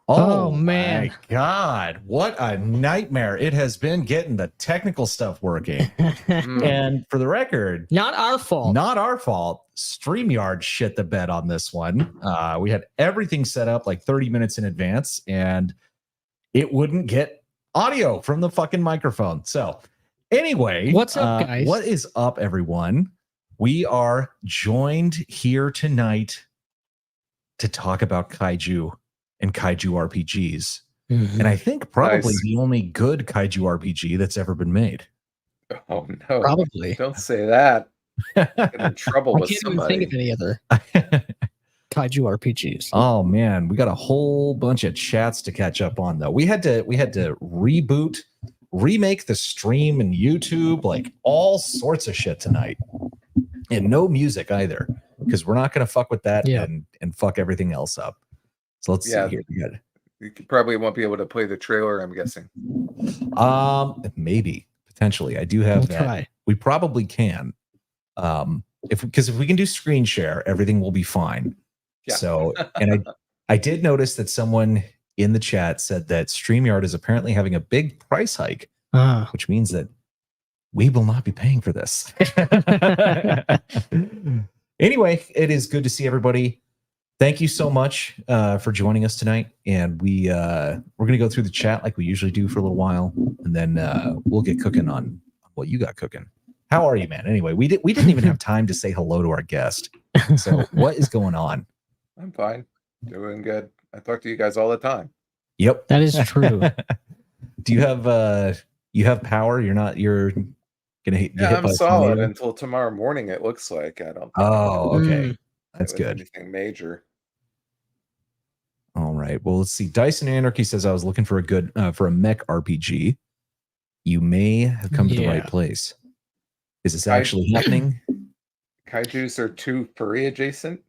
Oh man. My God, what a nightmare it has been getting the technical stuff working. And for the record, Not our fault. not our fault. StreamYard shit the bed on this one. We had everything set up like 30 minutes in advance, and it wouldn't get audio from the fucking microphone. So anyway, What's up, guys? What is up, everyone? We are joined here tonight to talk about kaiju and kaiju RPGs. Mhm. And I think probably Nice. the only good kaiju RPG that's ever been made. Oh no! Probably. Don't say that. Get in trouble I with can't even somebody. think of any other kaiju RPGs. Oh man, we got a whole bunch of chats to catch up on though. We had to reboot, remake the stream and YouTube, like all sorts of shit tonight. And no music either, because we're not gonna fuck with that and fuck everything else up. So let's see here. You probably won't be able to play the trailer, I'm guessing. Maybe potentially. I do have We'll that. try. We probably can. If we can do screen share, everything will be fine. Yeah. So, and I did notice that someone in the chat said that StreamYard is apparently having a big price hike, which means that we will not be paying for this. Anyway, it is good to see everybody. Thank you so much for joining us tonight. And we're going to go through the chat like we usually do for a little while, and then we'll get cooking on what you got cooking. How are you, man? Anyway, we didn't even have time to say hello to our guest. So what is going on? I'm fine. Doing good. I talk to you guys all the time. Yep. That is true. Do you have power? You're gonna get hit I'm by a solid tornado? until tomorrow morning, it looks like. I don't think Oh, okay. Mm. That's it was good. anything major. All right. Well, let's see. Dyson Anarchy says I was looking for a mech RPG. You may have come to the right place. Is this actually happening? Kaijus are too furry adjacent.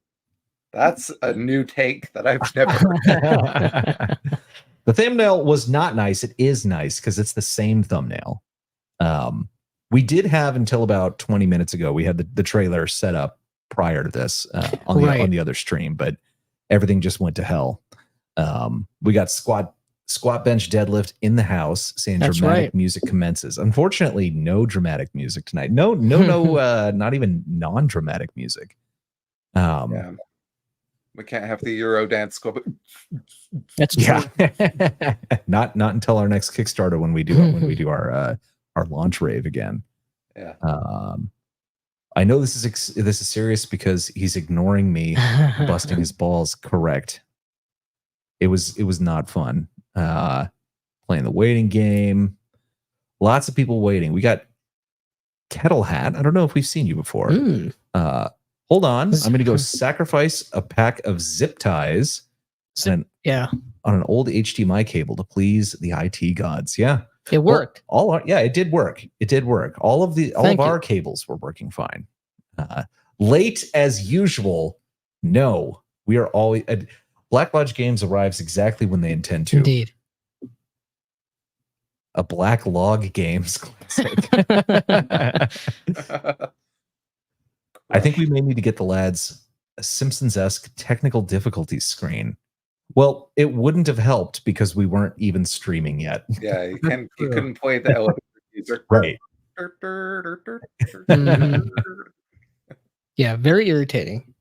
That's a new take that I've never heard. The thumbnail was not nice. It is nice because it's the same thumbnail. We did have until about 20 minutes ago. We had the trailer set up prior to this on the other stream, but everything just went to hell. We got squat bench deadlift in the house saying That's dramatic right. music commences. Unfortunately, no dramatic music tonight. No, not even non-dramatic music. Yeah. We can't have the Euro dance club. That's true. Yeah. not until our next Kickstarter when we do our launch rave again. Yeah. I know this is serious because he's ignoring me busting his balls. Correct. It was not fun. Playing the waiting game. Lots of people waiting. We got Kettle Hat. I don't know if we've seen you before. Hold on. I'm going to go sacrifice a pack of zip ties on an old HDMI cable to please the IT gods. Yeah. It worked. It did work. It did work. All of our cables were working fine. Late as usual. No, we are always Black Lodge Games arrives exactly when they intend to. Indeed. A Black Log Games classic. I think we may need to get the lads a Simpsons-esque technical difficulties screen. Well, it wouldn't have helped because we weren't even streaming yet. Yeah, you couldn't play the elevator music. Right. Yeah, very irritating.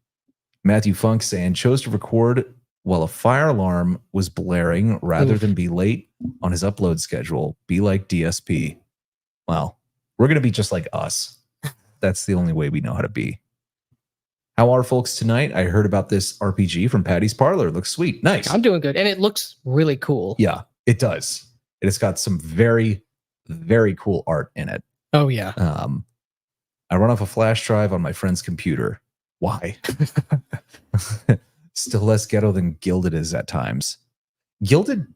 Matthew Funk saying chose to record while a fire alarm was blaring rather than be late on his upload schedule. Be like DSP. Well, we're going to be just like us. That's the only way we know how to be. How are folks tonight? I heard about this RPG from Patty's Parlor. Looks sweet. Nice. I'm doing good. And it looks really cool. Yeah, it does. It's got some very, very cool art in it. Oh, yeah. I run off a flash drive on my friend's computer. Why? Still less ghetto than Gilded is at times. Gilded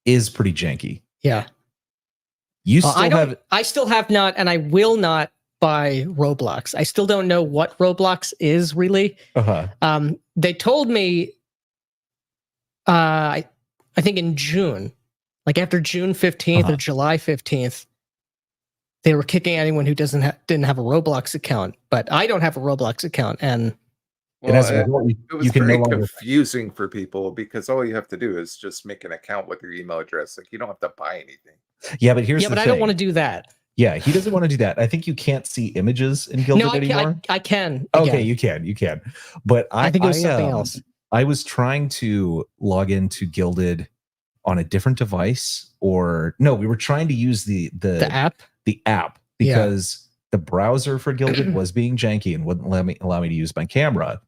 is pretty janky. Yeah. I still have not, and I will not buy Roblox. I still don't know what Roblox is really. They told me, I think in June, like after June 15th or July 15th, they were kicking anyone who didn't have a Roblox account. But I don't have a Roblox account, and Well, as a result, it was you can no very longer. confusing for people because all you have to do is just make an account with your email address. Like you don't have to buy anything. Yeah, but here's Yeah, the but thing. I don't want to do that. Yeah, he doesn't want to do that. I think you can't see images in Gilded No, anymore. I can. Okay, Again. you can. But I think it was something else. I was trying to log into Gilded on a different device, or no, we were trying to use the app. The app, because the browser for Gilded was being janky and wouldn't allow me to use my camera.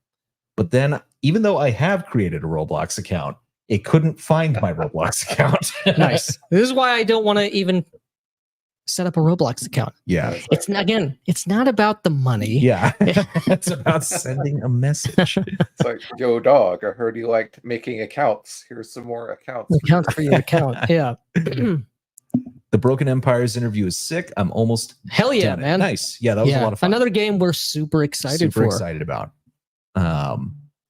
But then, even though I have created a Roblox account, it couldn't find my Roblox account. Nice. This is why I don't want to even set up a Roblox account. Yeah. It's not about the money. Yeah. It's about sending a message. It's like, yo, dog, I heard you liked making accounts. Here's some more accounts. Accounts for your account. Yeah. The Broken Empires interview is sick. I'm almost Hell yeah, done it. man. Nice. Yeah, that was a lot of fun. Another game we're super excited for. Excited about.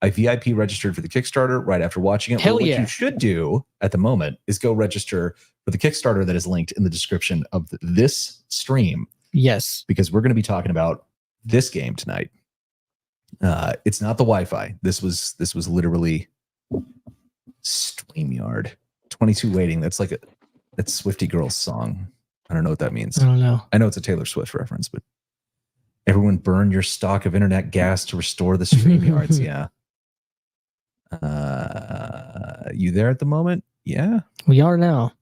I VIP registered for the Kickstarter right after watching it. Hell yeah. What you should do at the moment is go register for the Kickstarter that is linked in the description of this stream. Yes. Because we're going to be talking about this game tonight. It's not the Wi-Fi. This was literally StreamYard. 22 waiting. That's Swifty Girl's song. I don't know what that means. I don't know. I know it's a Taylor Swift reference, but everyone burn your stock of internet gas to restore the StreamYards. Yeah. You there at the moment? Yeah. We are now.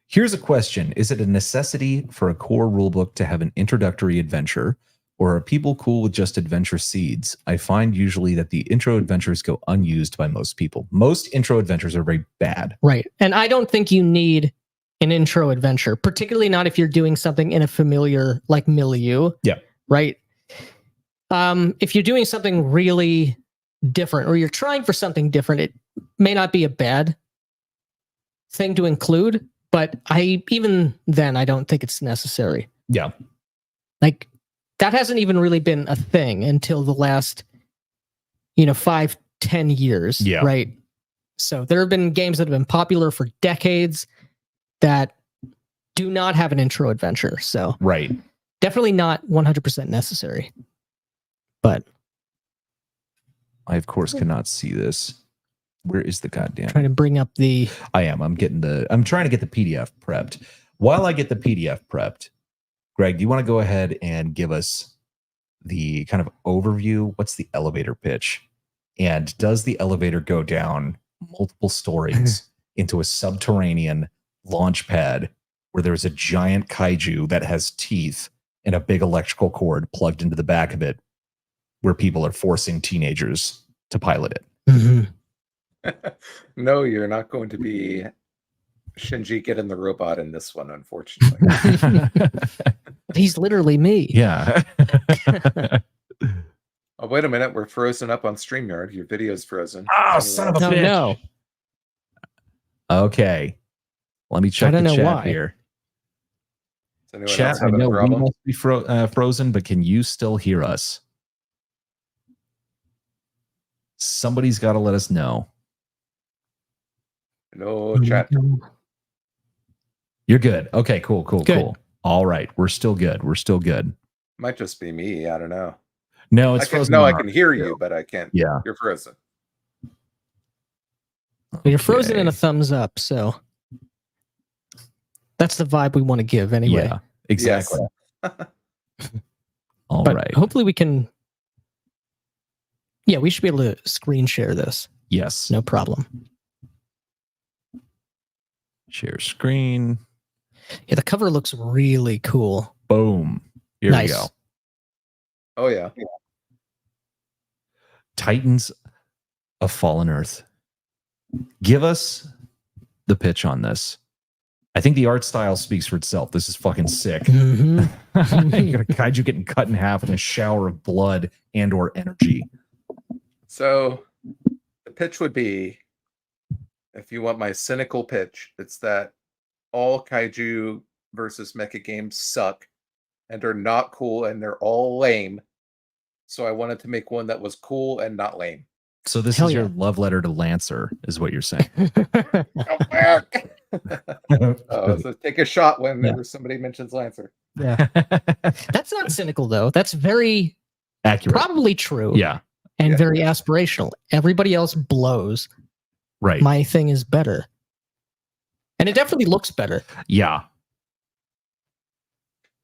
Here's a question. Is it a necessity for a core rulebook to have an introductory adventure, or are people cool with just adventure seeds? I find usually that the intro adventures go unused by most people. Most intro adventures are very bad. Right. And I don't think you need an intro adventure, particularly not if you're doing something in a familiar like milieu. Yeah. Right. If you're doing something really different, or you're trying for something different, it may not be a bad thing to include, but even then I don't think it's necessary. Yeah. Like that hasn't even really been a thing until the last 5-10 years. Yeah. Right. So there have been games that have been popular for decades that do not have an intro adventure. So right. Definitely not 100% necessary. But I, of course, cannot see this. Where is the goddamn? Trying to bring up the... I am. I'm trying to get the PDF prepped. While I get the PDF prepped, Greg, do you want to go ahead and give us the kind of overview? What's the elevator pitch? And does the elevator go down multiple stories into a subterranean launch pad where there's a giant kaiju that has teeth and a big electrical cord plugged into the back of it, where people are forcing teenagers to pilot it? Mm-hmm. No, you're not going to be Shinji getting the robot in this one, unfortunately. He's literally me. Yeah. Oh, wait a minute. We're frozen up on StreamYard. Your video's frozen. Oh, son of a bitch. No. Okay. Let me check the chat here. Chat, I know we must be frozen, but can you still hear us? Somebody's got to let us know. No chat. You're good. Okay, cool. All right. We're still good. Might just be me. I don't know. No, it's frozen. No, I can hear you, but I can't. Yeah. You're frozen. You're frozen in a thumbs up, so that's the vibe we want to give anyway. Yeah, exactly. Yes. All right. Hopefully we can... Yeah, we should be able to screen share this. Yes. No problem. Share screen. Yeah, the cover looks really cool. Boom. Here we go. Oh, yeah. Titans of Fallen Earth. Give us the pitch on this. I think the art style speaks for itself. This is fucking sick. Mm-hmm. You got a kaiju getting cut in half in a shower of blood and or energy. So the pitch would be, if you want my cynical pitch, it's that all kaiju versus mecha games suck and are not cool and they're all lame. So I wanted to make one that was cool and not lame. So this is your love letter to Lancer, is what you're saying. Go back. So take a shot whenever somebody mentions Lancer. Yeah. That's not cynical though. That's very Accurate. Probably true. Yeah. And Yeah. very aspirational. Everybody else blows. Right. My thing is better. And it definitely looks better. Yeah.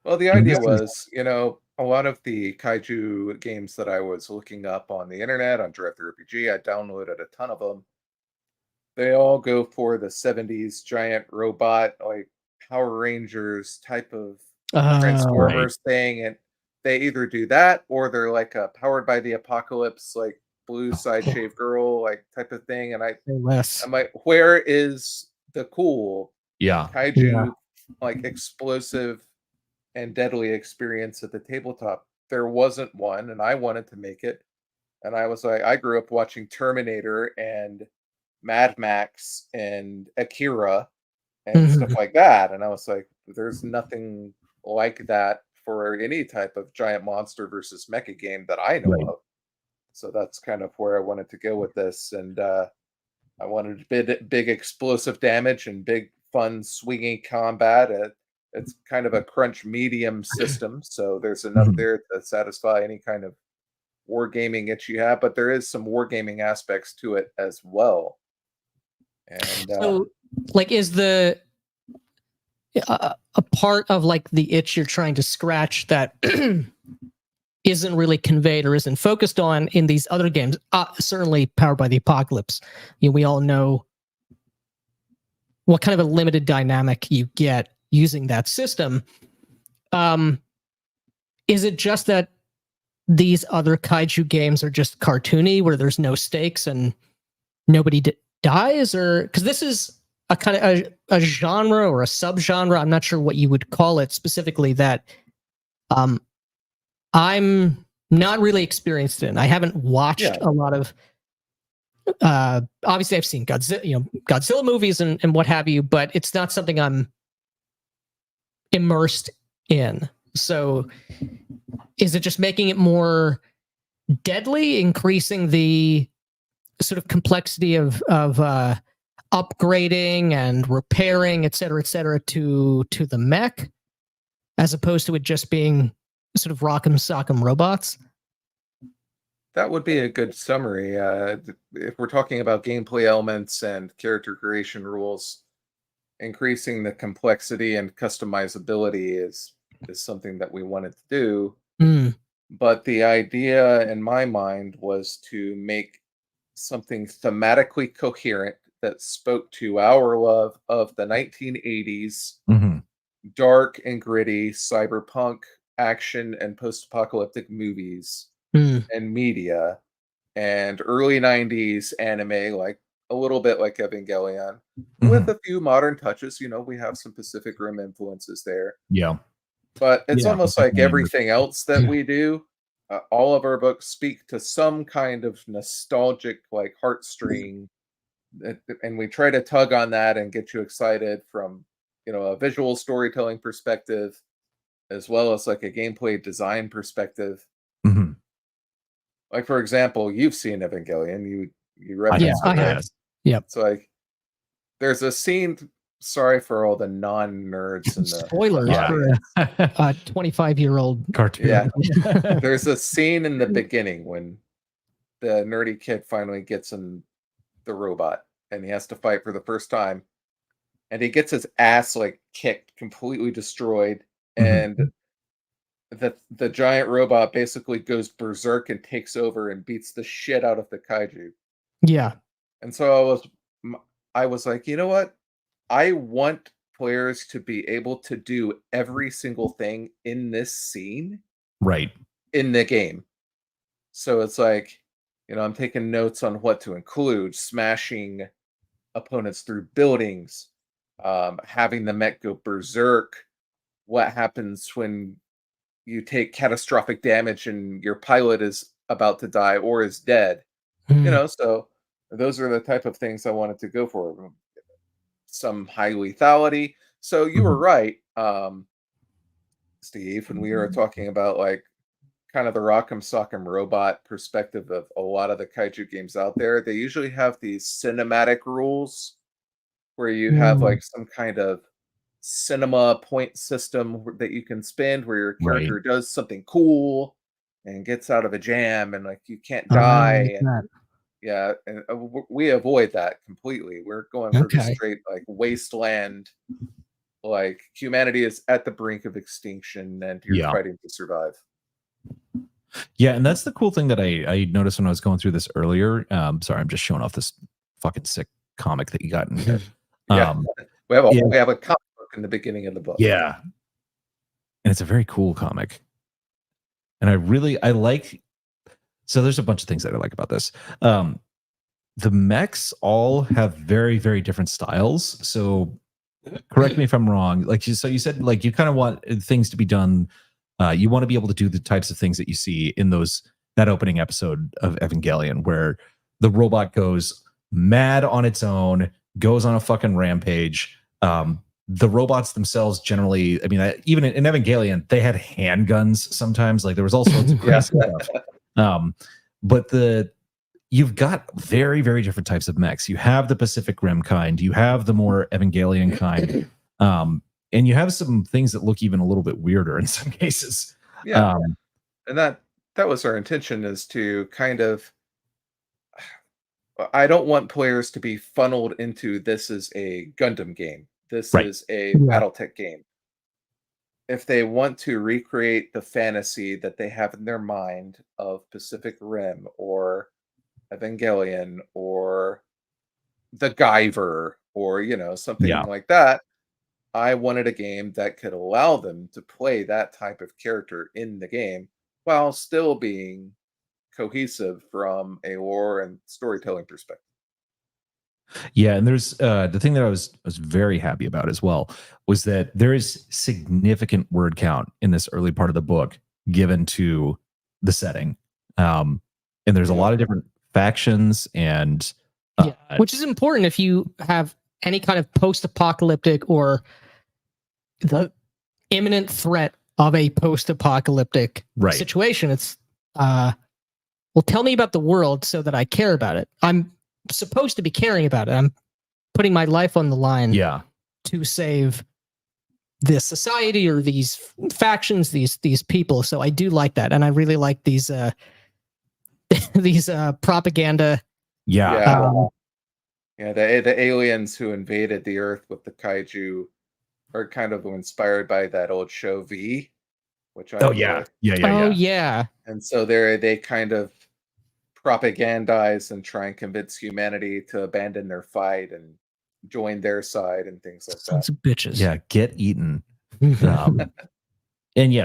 Well, the And idea this is- was, a lot of the kaiju games that I was looking up on the internet on Director RPG, I downloaded a ton of them. They all go for the 70s giant robot, like Power Rangers type of Transformers thing. And they either do that or they're like a Powered by the Apocalypse, like blue side shave girl, like type of thing. And Less. I'm like, where is the cool Yeah. kaiju, like explosive and deadly experience at the tabletop? There wasn't one, and I wanted to make it. And I was like, I grew up watching Terminator and Mad Max and Akira and stuff like that. And I was like, there's nothing like that for any type of giant monster versus mecha game that I know Right. of. So that's kind of where I wanted to go with this. And I wanted big explosive damage and big fun swinging combat. It's kind of a crunch medium system, so there's enough Mhm. there to satisfy any kind of wargaming itch you have, but there is some wargaming aspects to it as well. And So, like, is the a part of like the itch you're trying to scratch that isn't really conveyed or isn't focused on in these other games? Certainly, Powered by the Apocalypse. We all know what kind of a limited dynamic you get using that system. Is it just that these other kaiju games are just cartoony, where there's no stakes and nobody dies, or because this is a kind of a genre or a subgenre, I'm not sure what you would call it specifically, that I'm not really experienced in. I haven't watched a lot of obviously I've seen Godzilla movies and what have you, but it's not something I'm immersed in. So is it just making it more deadly, increasing the sort of complexity of upgrading and repairing, et cetera, to the mech, as opposed to it just being sort of rock'em sock'em robots? that would be a good summary. If we're talking about gameplay elements and character creation rules, increasing the complexity and customizability is something that we wanted to do. But the idea in my mind was to make something thematically coherent that spoke to our love of the 1980s Mhm. dark and gritty cyberpunk action and post-apocalyptic movies and media, and early 90s anime, like a little bit like Evangelion, with a few modern touches. We have some Pacific Rim influences there. Yeah. But it's Yeah, almost like definitely. everything else that we do. All of our books speak to some kind of nostalgic, like heartstring, and we try to tug on that and get you excited from, a visual storytelling perspective, as well as like a gameplay design perspective. Mhm. Like, for example, you've seen Evangelion. You I referenced I it, have. right? Yep. It's like there's a scene. Sorry for all the non-nerds in the Spoilers Yeah. for a 25-year-old Cartoon. Yeah. There's a scene in the beginning when the nerdy kid finally gets in the robot and he has to fight for the first time, and he gets his ass like kicked, completely destroyed, and the giant robot basically goes berserk and takes over and beats the shit out of the kaiju. Yeah. And so I was like, you know what? I want players to be able to do every single thing in this scene Right. in the game. So it's like, I'm taking notes on what to include: smashing opponents through buildings, having the mech go berserk, what happens when you take catastrophic damage and your pilot is about to die or is dead. So those are the type of things I wanted to go for. Some high lethality. So you were right, Steve, when we were talking about like kind of the rock'em sock'em robot perspective of a lot of the kaiju games out there. They usually have these cinematic rules where you have like some kind of cinema point system that you can spend where your Right. character does something cool, and gets out of a jam and like you can't Oh, I die like and that. yeah, and we avoid that completely. We're going for the Okay. straight like wasteland, like humanity is at the brink of extinction and you're Yeah. fighting to survive. Yeah, and that's the cool thing that I noticed when I was going through this earlier. Sorry, I'm just showing off this fucking sick comic that you got in here. Yeah, yeah. we have a comic book in the beginning of the book. Yeah, and it's a very cool comic, and I like. So there's a bunch of things that I like about this. The mechs all have very, very different styles. So correct me if I'm wrong. Like so you said like you kind of want things to be done. You want to be able to do the types of things that you see in that opening episode of Evangelion, where the robot goes mad on its own, goes on a fucking rampage. The robots themselves generally, I mean, even in Evangelion, they had handguns sometimes. Like there was all sorts of crazy stuff. But you've got very, very different types of mechs. You have the Pacific Rim kind. You have the more Evangelion kind. And you have some things that look even a little bit weirder in some cases. Yeah. And that was our intention, is to kind of, I don't want players to be funneled into this is a Gundam game. This Right. is a Battletech game. If they want to recreate the fantasy that they have in their mind of Pacific Rim or Evangelion or the Guyver or, you know, something like that, I wanted a game that could allow them to play that type of character in the game while still being cohesive from a lore and storytelling perspective. Yeah, and there's the thing that I was very happy about as well was that there is significant word count in this early part of the book given to the setting, and there's a lot of different factions and which is important if you have any kind of post-apocalyptic or the imminent threat of a post-apocalyptic situation. It's well, tell me about the world so that I care about it. I'm supposed to be caring about it. I'm putting my life on the line to save this society or these factions, these people. So I do like that, and I really like these these propaganda. The aliens who invaded the Earth with the kaiju are kind of inspired by that old show V, which I enjoy. And so they kind of propagandize and try and convince humanity to abandon their fight and join their side and things like Sons that. of bitches. Yeah, get eaten. And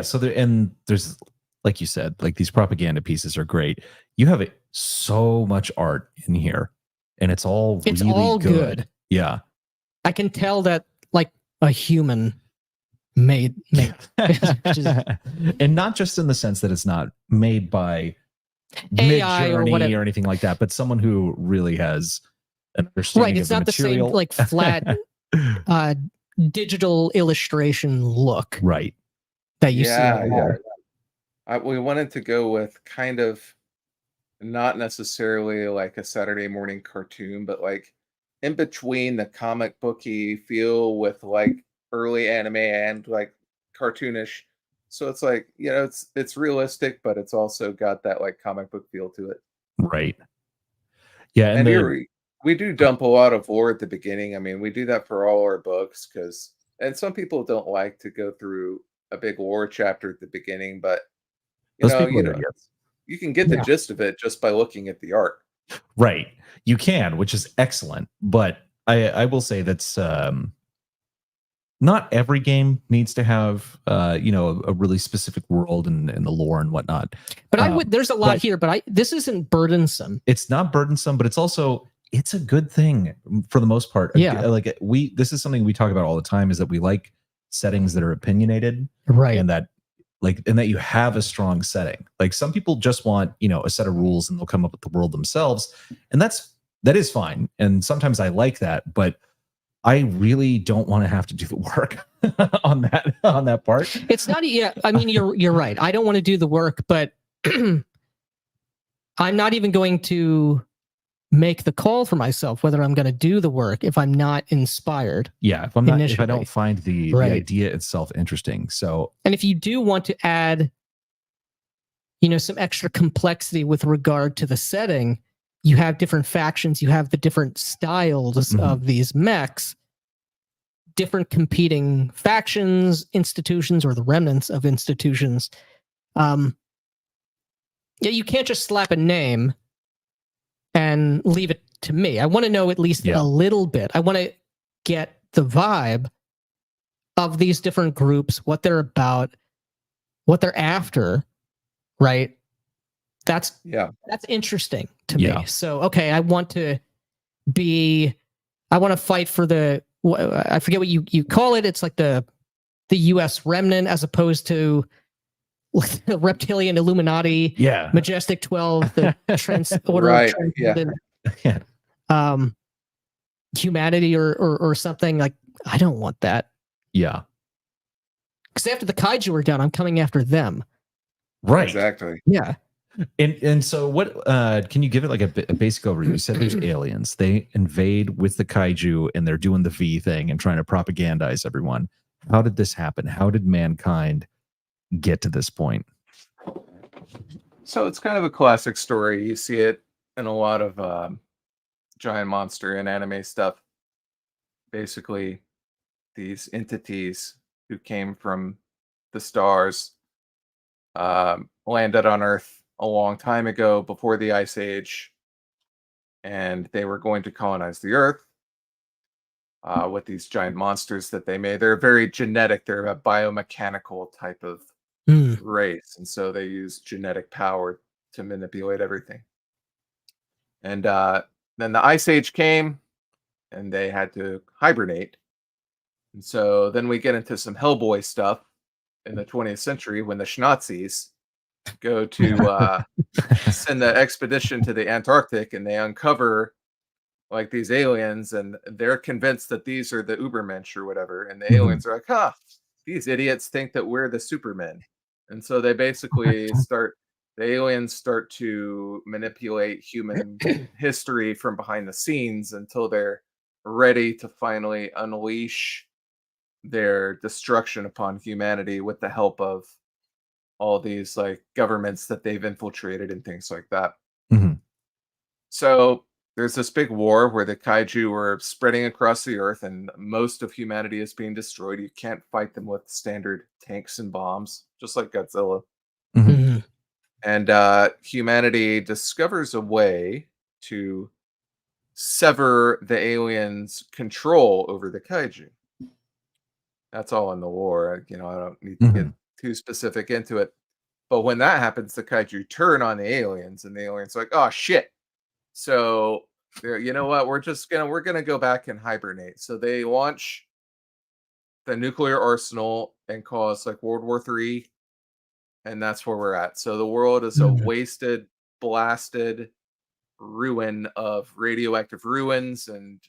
so there's like you said, like these propaganda pieces are great. You have so much art in here, and it's all really good. Yeah, I can tell that like a human made and not just in the sense that it's not made by AI or anything like that, but someone who really has an understanding. Right, it's not the same like flat digital illustration look. Right. That you see. We wanted to go with kind of not necessarily like a Saturday morning cartoon, but like in between the comic booky feel with like early anime and like cartoonish. So it's like, you know, it's realistic, but it's also got that like comic book feel to it. Right. Yeah. And we do dump a lot of lore at the beginning. I mean, we do that for all our books and some people don't like to go through a big lore chapter at the beginning, but you can get the gist of it just by looking at the art. Right. You can, which is excellent. But I will say that's not every game needs to have a really specific world and the lore and whatnot. But there's a lot here, but this isn't burdensome. It's not burdensome, but it's a good thing for the most part. Yeah. Like this is something we talk about all the time, is that we like settings that are opinionated. Right. And that you have a strong setting. Like some people just want, a set of rules and they'll come up with the world themselves. And that is fine. And sometimes I like that, but I really don't want to have to do the work on that part. It's not. Yeah, I mean, you're right. I don't want to do the work, but I'm not even going to make the call for myself whether I'm going to do the work if I'm not inspired. Yeah, if I don't find the idea itself interesting. So, and if you do want to add some extra complexity with regard to the setting. You have different factions, you have the different styles of these mechs, different competing factions, institutions, or the remnants of institutions. Yeah, you can't just slap a name and leave it to me. I want to know at least a little bit. I want to get the vibe of these different groups, what they're about, what they're after, right? That's interesting to me. So, okay, I want to fight for I forget what you call it. It's like the US remnant as opposed to the reptilian Illuminati, Majestic 12, the order of humanity or something. Like, I don't want that. Yeah. Because after the kaiju are done, I'm coming after them. Right. Exactly. Yeah. And so what can you give it like a basic overview? You said there's aliens. They invade with the kaiju and they're doing the V thing and trying to propagandize everyone. How did this happen? How did mankind get to this point? So it's kind of a classic story. You see it in a lot of giant monster and anime stuff. Basically, these entities who came from the stars landed on Earth a long time ago before the Ice Age, and they were going to colonize the Earth with these giant monsters that they made. They're very genetic. They're a biomechanical type of race, and so they use genetic power to manipulate everything. And then the Ice Age came, and they had to hibernate. And so then we get into some Hellboy stuff in the 20th century when the Schnazis go to send the expedition to the Antarctic, and they uncover like these aliens, and they're convinced that these are the Ubermensch or whatever. And the aliens are like, these idiots think that we're the Supermen. And so they basically the aliens start to manipulate human history from behind the scenes until they're ready to finally unleash their destruction upon humanity with the help of all these like governments that they've infiltrated and things like that. So there's this big war where the kaiju are spreading across the earth and most of humanity is being destroyed. You can't fight them with standard tanks and bombs, just like Godzilla. And humanity discovers a way to sever the aliens' control over the kaiju. That's all in the war. I don't need to get too specific into it. But when that happens, the kaiju turn on the aliens, and the aliens are like, oh shit. So you know what? We're gonna go back and hibernate. So they launch the nuclear arsenal and cause like World War III, and that's where we're at. So the world is a wasted, blasted ruin of radioactive ruins and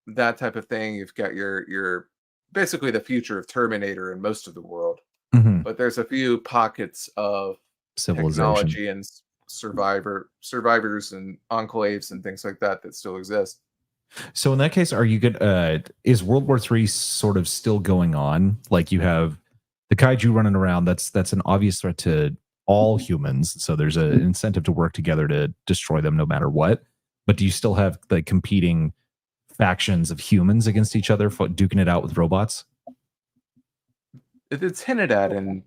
that type of thing. You've got your basically the future of Terminator in most of the world. But there's a few pockets of civilization, technology and survivors and enclaves and things like that still exist. So in that case, are you good? Is World War III sort of still going on? Like you have the kaiju running around. That's an obvious threat to all humans. So there's an incentive to work together to destroy them no matter what. But do you still have the competing factions of humans against each other, duking it out with robots? It's hinted at in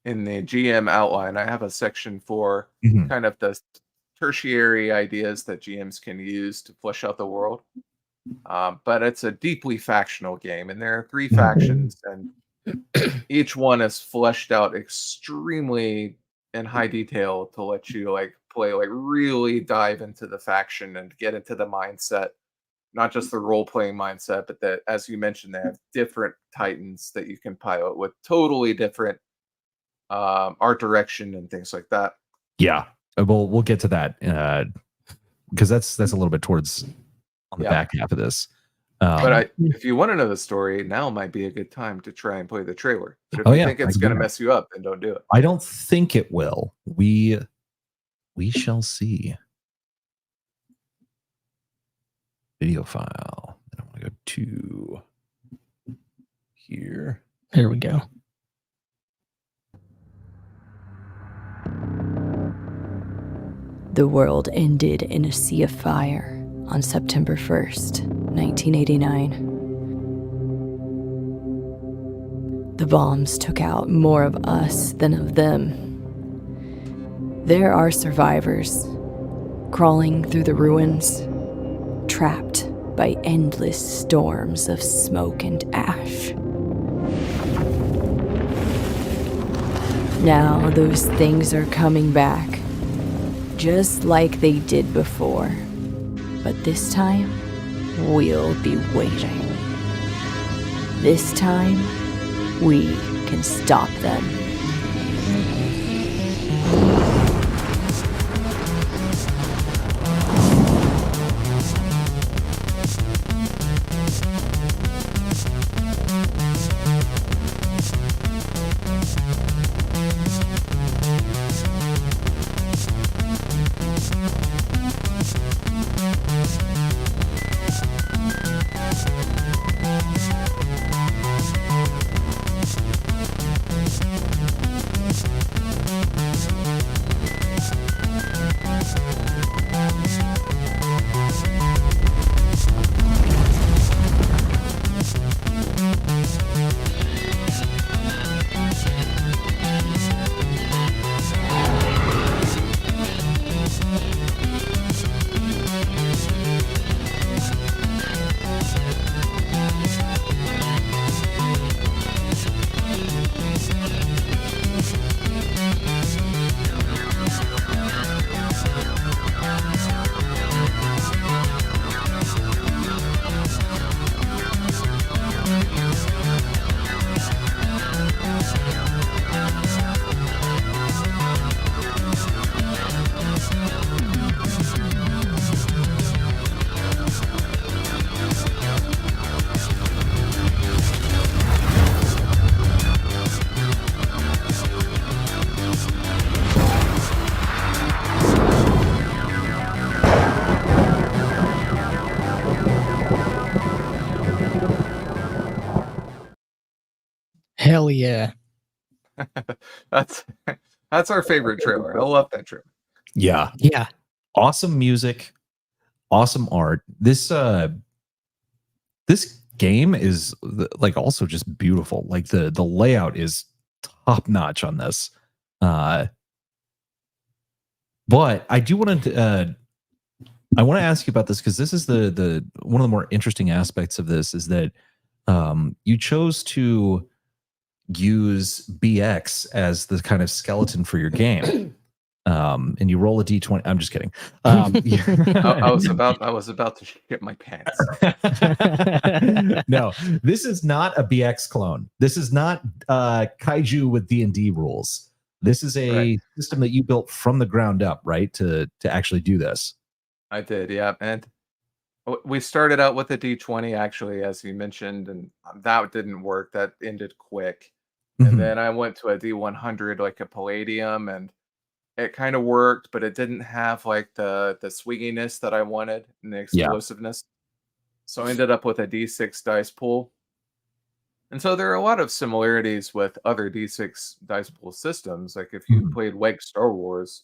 the GM outline. I have a section for kind of the tertiary ideas that GMs can use to flesh out the world. But it's a deeply factional game, and there are 3 factions, and each one is fleshed out extremely in high detail to let you really dive into the faction and get into the mindset. Not just the role-playing mindset, but that, as you mentioned, they have different titans that you can pilot with totally different art direction and things like that. Yeah, we'll get to that because that's a little bit towards on the back half of this. But if you want to know the story, now might be a good time to try and play the trailer. But if you think it's going to mess you up, then don't do it. I don't think it will. We shall see. Video file. I want to go to here. There we go. The world ended in a sea of fire on September 1st, 1989. The bombs took out more of us than of them. There are survivors, crawling through the ruins, trapped by endless storms of smoke and ash. Now those things are coming back, just like they did before. But this time, we'll be waiting. This time, we can stop them. Hell yeah. That's our favorite trailer. I love that trailer. Yeah. Yeah. Awesome music, awesome art. This game is like also just beautiful. Like the layout is top notch on this. But I do want to I want to ask you about this because this is the one of the more interesting aspects of this is that you chose to use BX as the kind of skeleton for your game. And you roll a D20. I'm just kidding. I was about to shit my pants. No, this is not a BX clone. This is not Kaiju with D&D rules. This is a system that you built from the ground up, right? To actually do this. I did, yeah. And we started out with a D20, actually, as you mentioned, and that didn't work. That ended quick. And then I went to a D100, like a Palladium, and it kind of worked, but it didn't have like the swinginess that I wanted and the explosiveness. So I ended up with a D6 dice pool. And so there are a lot of similarities with other D6 dice pool systems. Like if you played Wake Star Wars,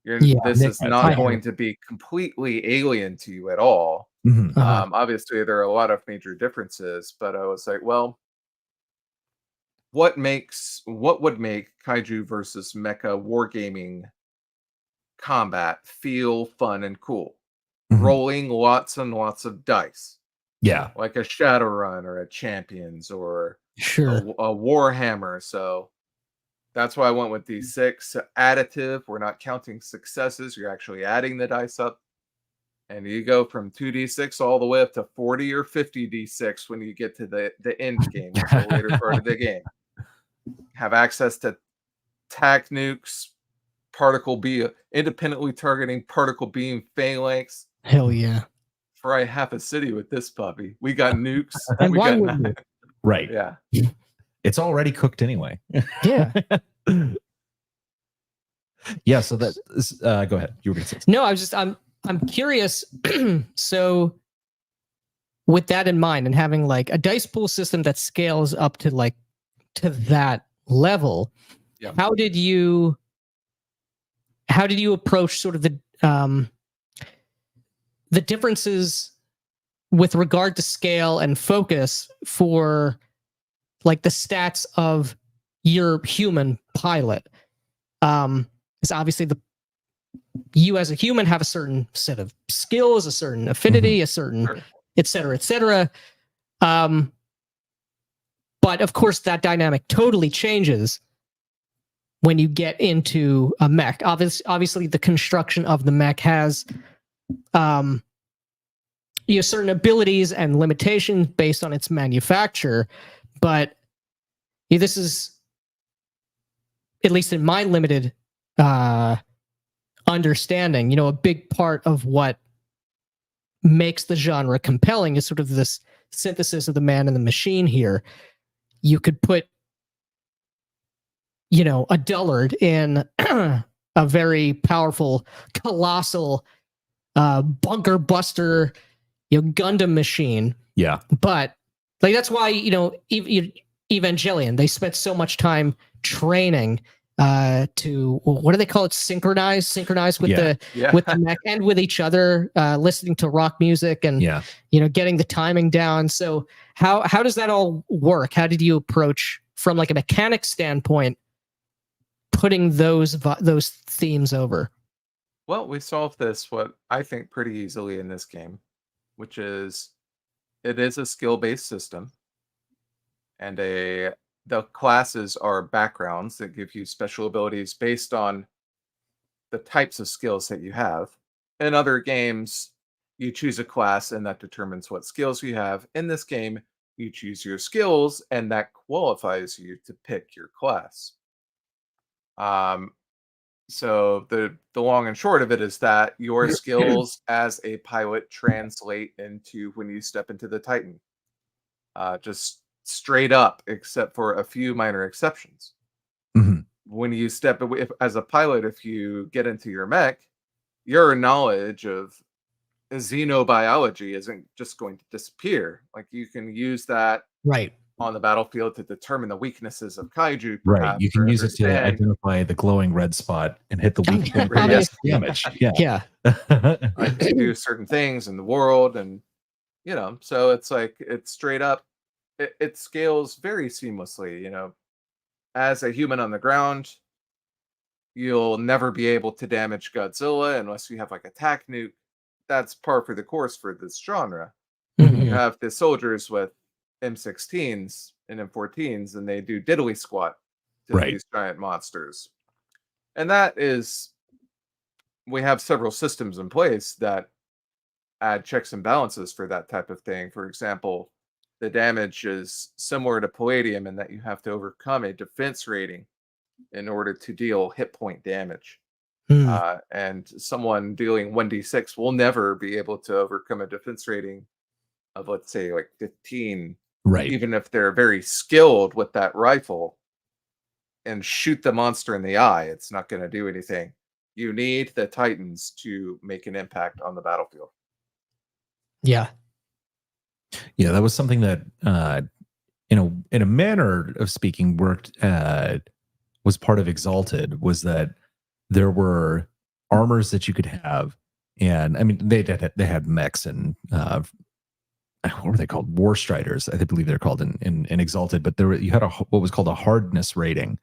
this is not going to be completely alien to you at all. Obviously, there are a lot of major differences, but I was like, well, what would make Kaiju versus Mecha wargaming combat feel fun and cool? Rolling lots and lots of dice. Yeah. Like a Shadowrun or a Champions or a Warhammer. So that's why I went with D6. So additive, we're not counting successes. You're actually adding the dice up. And you go from 2d6 all the way up to 40 or 50 d6 when you get to the end game, the later part of the game. Have access to tac nukes, particle beam, independently targeting particle beam phalanx. Hell yeah. Fry half a city with this puppy. We got nukes. And we why got wouldn't you? Right. Yeah. It's already cooked anyway. Yeah. Yeah. So that is, go ahead. You were going to say something. No, I'm curious. So with that in mind and having like a dice pool system that scales up to like to that level, how did you approach sort of the the differences with regard to scale and focus for like the stats of your human pilot. Is obviously you as a human have a certain set of skills, a certain affinity, a certain et cetera, et cetera. But of course that dynamic totally changes when you get into a mech. Obviously the construction of the mech has certain abilities and limitations based on its manufacture, but this is, at least in my limited understanding, a big part of what makes the genre compelling is sort of this synthesis of the man and the machine here. You could put, a dullard in a very powerful, colossal bunker buster, Gundam machine. Yeah. But like that's why, Evangelion, they spent so much time training to, what do they call it? Synchronize with the mech and with each other, listening to rock music and getting the timing down. So how does that all work? How did you approach, from like a mechanic standpoint, putting those themes over? Well, we solved this, what I think, pretty easily in this game, which is it is a skill-based system, and the classes are backgrounds that give you special abilities based on the types of skills that you have. In other games, you choose a class and that determines what skills you have. In this game, you choose your skills and that qualifies you to pick your class. So the long and short of it is that your skills as a pilot translate into when you step into the Titan. Just straight up, except for a few minor exceptions. When you step away as a pilot, if you get into your mech, your knowledge of xenobiology isn't just going to disappear. Like, you can use that on the battlefield to determine the weaknesses of kaiju. Right. You can use it to identify the glowing red spot and hit the weak point for less damage. Yeah. Like, to do certain things in the world, and so it's like, it's straight up, it scales very seamlessly. As a human on the ground, you'll never be able to damage Godzilla unless you have like attack nuke. That's par for the course for this genre. You have the soldiers with M16s and M14s, and they do diddly squat to these giant monsters. And that is, we have several systems in place that add checks and balances for that type of thing. For example, the damage is similar to Palladium in that you have to overcome a defense rating in order to deal hit point damage. And someone dealing 1d6 will never be able to overcome a defense rating of, let's say, like 15. Even if they're very skilled with that rifle and shoot the monster in the eye, it's not going to do anything. You need the Titans to make an impact on the battlefield. Yeah, that was something that, in a manner of speaking, worked. Was part of Exalted, was that there were armors that you could have, and I mean they had mechs and what were they called? War Striders, I believe they're called in Exalted. But you had what was called a hardness rating,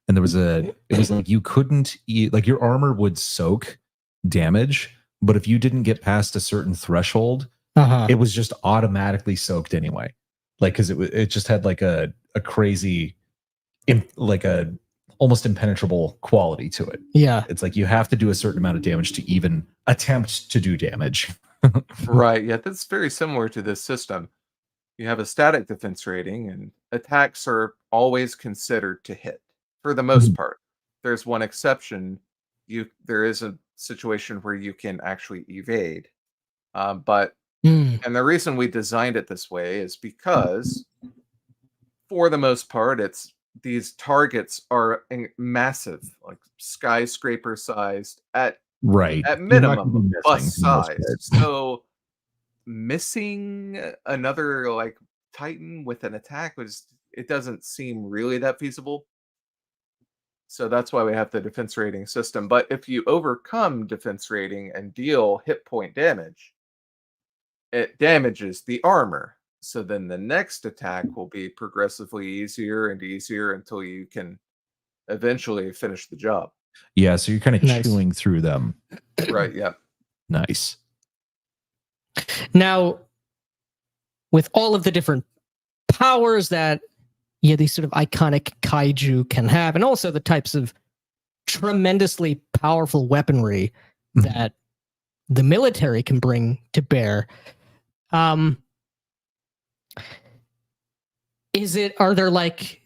and it was like you couldn't like your armor would soak damage, but if you didn't get past a certain threshold, it was just automatically soaked anyway. Like, because it just had like a crazy, like a almost impenetrable quality to it. Yeah, it's like you have to do a certain amount of damage to even attempt to do damage. Right. Yeah, that's very similar to this system. You have a static defense rating, and attacks are always considered to hit for the most part. There's one exception. There is a situation where you can actually evade. And the reason we designed it this way is because, for the most part, these targets are massive, like skyscraper sized at minimum bus size. So missing another like Titan with an attack it doesn't seem really that feasible. So that's why we have the defense rating system. But if you overcome defense rating and deal hit point damage, it damages the armor. So then the next attack will be progressively easier and easier until you can eventually finish the job. Yeah, so you're kind of Nice. chewing through them. Right, yeah. Nice. Now, with all of the different powers that these sort of iconic kaiju can have, and also the types of tremendously powerful weaponry that the military can bring to bear, are there like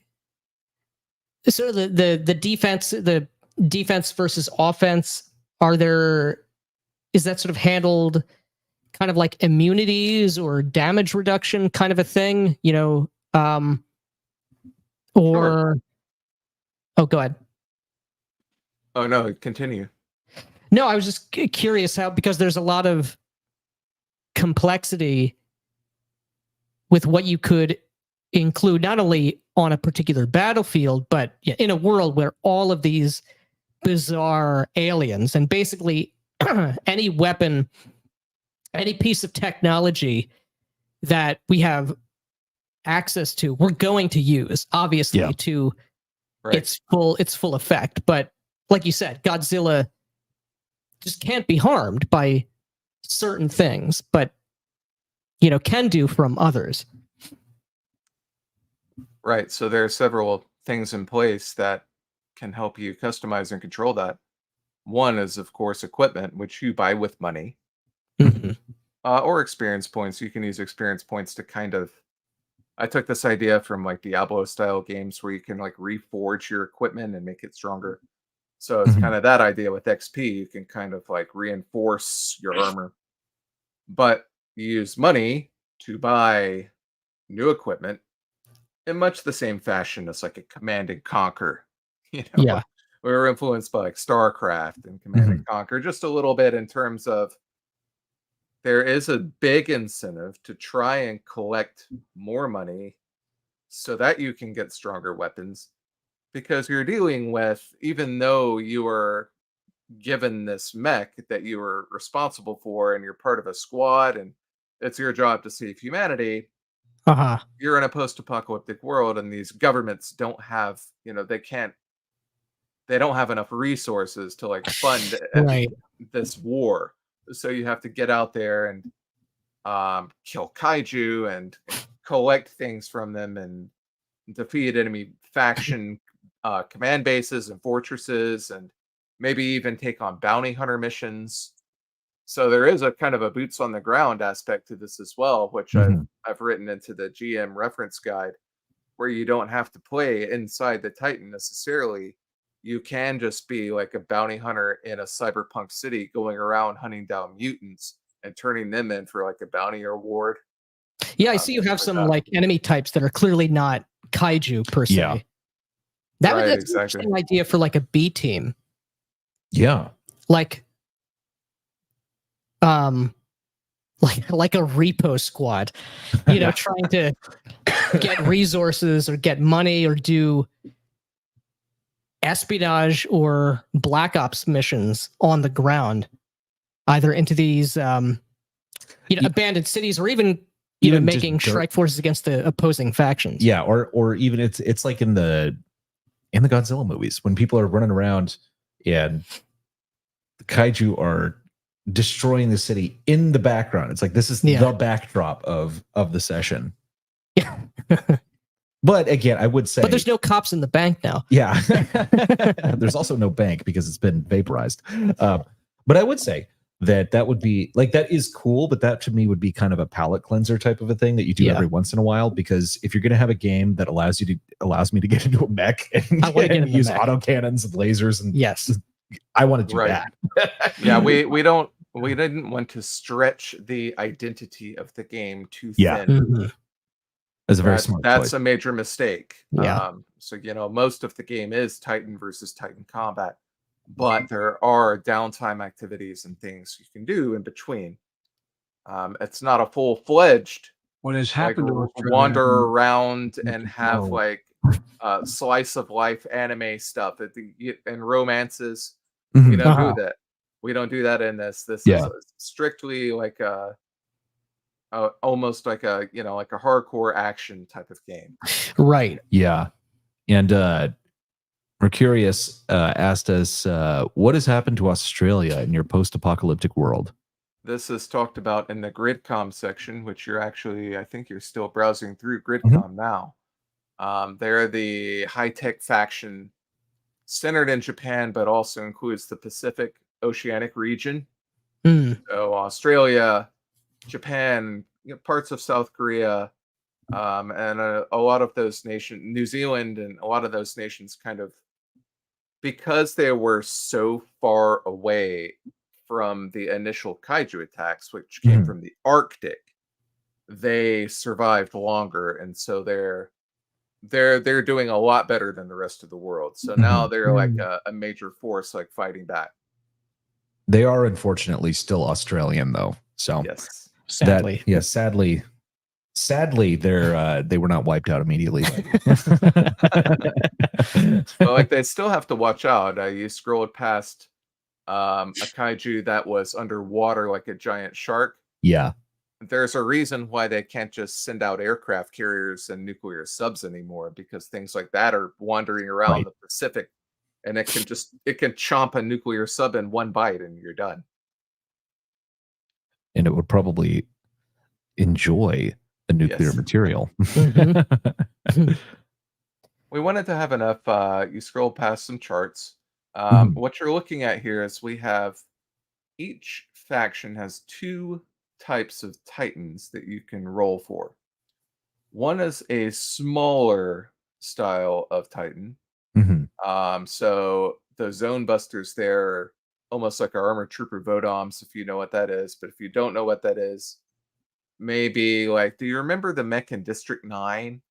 sort of the defense versus offense? Is that sort of handled kind of like immunities or damage reduction kind of a thing, or oh, go ahead. Oh no, continue. No, I was just curious how, because there's a lot of complexity with what you could include, not only on a particular battlefield, but in a world where all of these bizarre aliens and basically any weapon, any piece of technology that we have access to, we're going to use, obviously, to its full effect. But like you said, Godzilla just can't be harmed by certain things, but can do from others. Right. So there are several things in place that can help you customize and control that. One is, of course, equipment, which you buy with money, or experience points. You can use experience points to kind of. I took this idea from like Diablo style games where you can like reforge your equipment and make it stronger. So it's kind of that idea with XP. You can kind of like reinforce your armor, but you use money to buy new equipment in much the same fashion as like a Command and Conquer. Yeah. We were influenced by like StarCraft and Command and Conquer just a little bit in terms of there is a big incentive to try and collect more money so that you can get stronger weapons, because you're dealing with, even though you are given this mech that you are responsible for and you're part of a squad and it's your job to save humanity, you're in a post-apocalyptic world and these governments don't have, they don't have enough resources to like fund this war. So you have to get out there and kill kaiju and collect things from them and defeat enemy faction command bases and fortresses, and maybe even take on bounty hunter missions. So there is a kind of a boots on the ground aspect to this as well, which I've written into the GM reference guide, where you don't have to play inside the Titan necessarily. You can just be like a bounty hunter in a cyberpunk city going around hunting down mutants and turning them in for like a bounty reward. Yeah, I see you have some like enemy types that are clearly not kaiju per se. Yeah. That's an interesting idea for like a B team. Yeah. Like a repo squad, trying to get resources or get money or do espionage or black ops missions on the ground, either into these abandoned cities or even making strike forces against the opposing factions. Yeah, or even it's like in the Godzilla movies when people are running around and the kaiju are destroying the city in the background. It's like this is the backdrop of the session. Yeah. But again, I would say, but there's no cops in the bank now. Yeah. There's also no bank because it's been vaporized. But I would say that would be like, that is cool, but that to me would be kind of a palate cleanser type of a thing that you do every once in a while, because if you're going to have a game that allows me to get into a mech and use autocannons and lasers, and I want to do that. Yeah, we didn't want to stretch the identity of the game too thin. That's a very smart choice. That's a major mistake. Yeah. So most of the game is Titan versus Titan combat, but there are downtime activities and things you can do in between. It's not a full-fledged what has happened to us wander around and have like slice of life anime stuff and romances. Mhm. We don't Uh-huh. do that. We don't do that in this. This Yeah. is strictly like almost like a like a hardcore action type of game. Right. Yeah. And Mercurius asked us, what has happened to Australia in your post-apocalyptic world? This is talked about in the Gridcom section, which you're actually, I think you're still browsing through Gridcom Mhm. now. They're the high-tech faction centered in Japan, but also includes the Pacific Oceanic region. Mm. So Australia, Japan, parts of South Korea, and a lot of those nations, New Zealand, and a lot of those nations kind of, because they were so far away from the initial kaiju attacks, which came Mhm. from the Arctic, they survived longer, and so they're doing a lot better than the rest of the world. So now Mhm. they're like Mm. a major force, like fighting back. They are unfortunately still Australian, though. So Yes. Sadly. yeah, sadly, they were not wiped out immediately. But like they still have to watch out. You scrolled past a kaiju that was underwater like a giant shark. Yeah. There's a reason why they can't just send out aircraft carriers and nuclear subs anymore, because things like that are wandering around Right. the Pacific, and it can chomp a nuclear sub in one bite and you're done. And it would probably enjoy the nuclear Yes. material. Mhm. We wanted to have enough. You scroll past some charts. Mhm. What you're looking at here is we have each faction has two types of titans that you can roll for. One is a smaller style of titan. Mhm. So the zone busters there are almost like our armored trooper Vodoms, if you know what that is. But if you don't know what that is, maybe like, do you remember the mech in District 9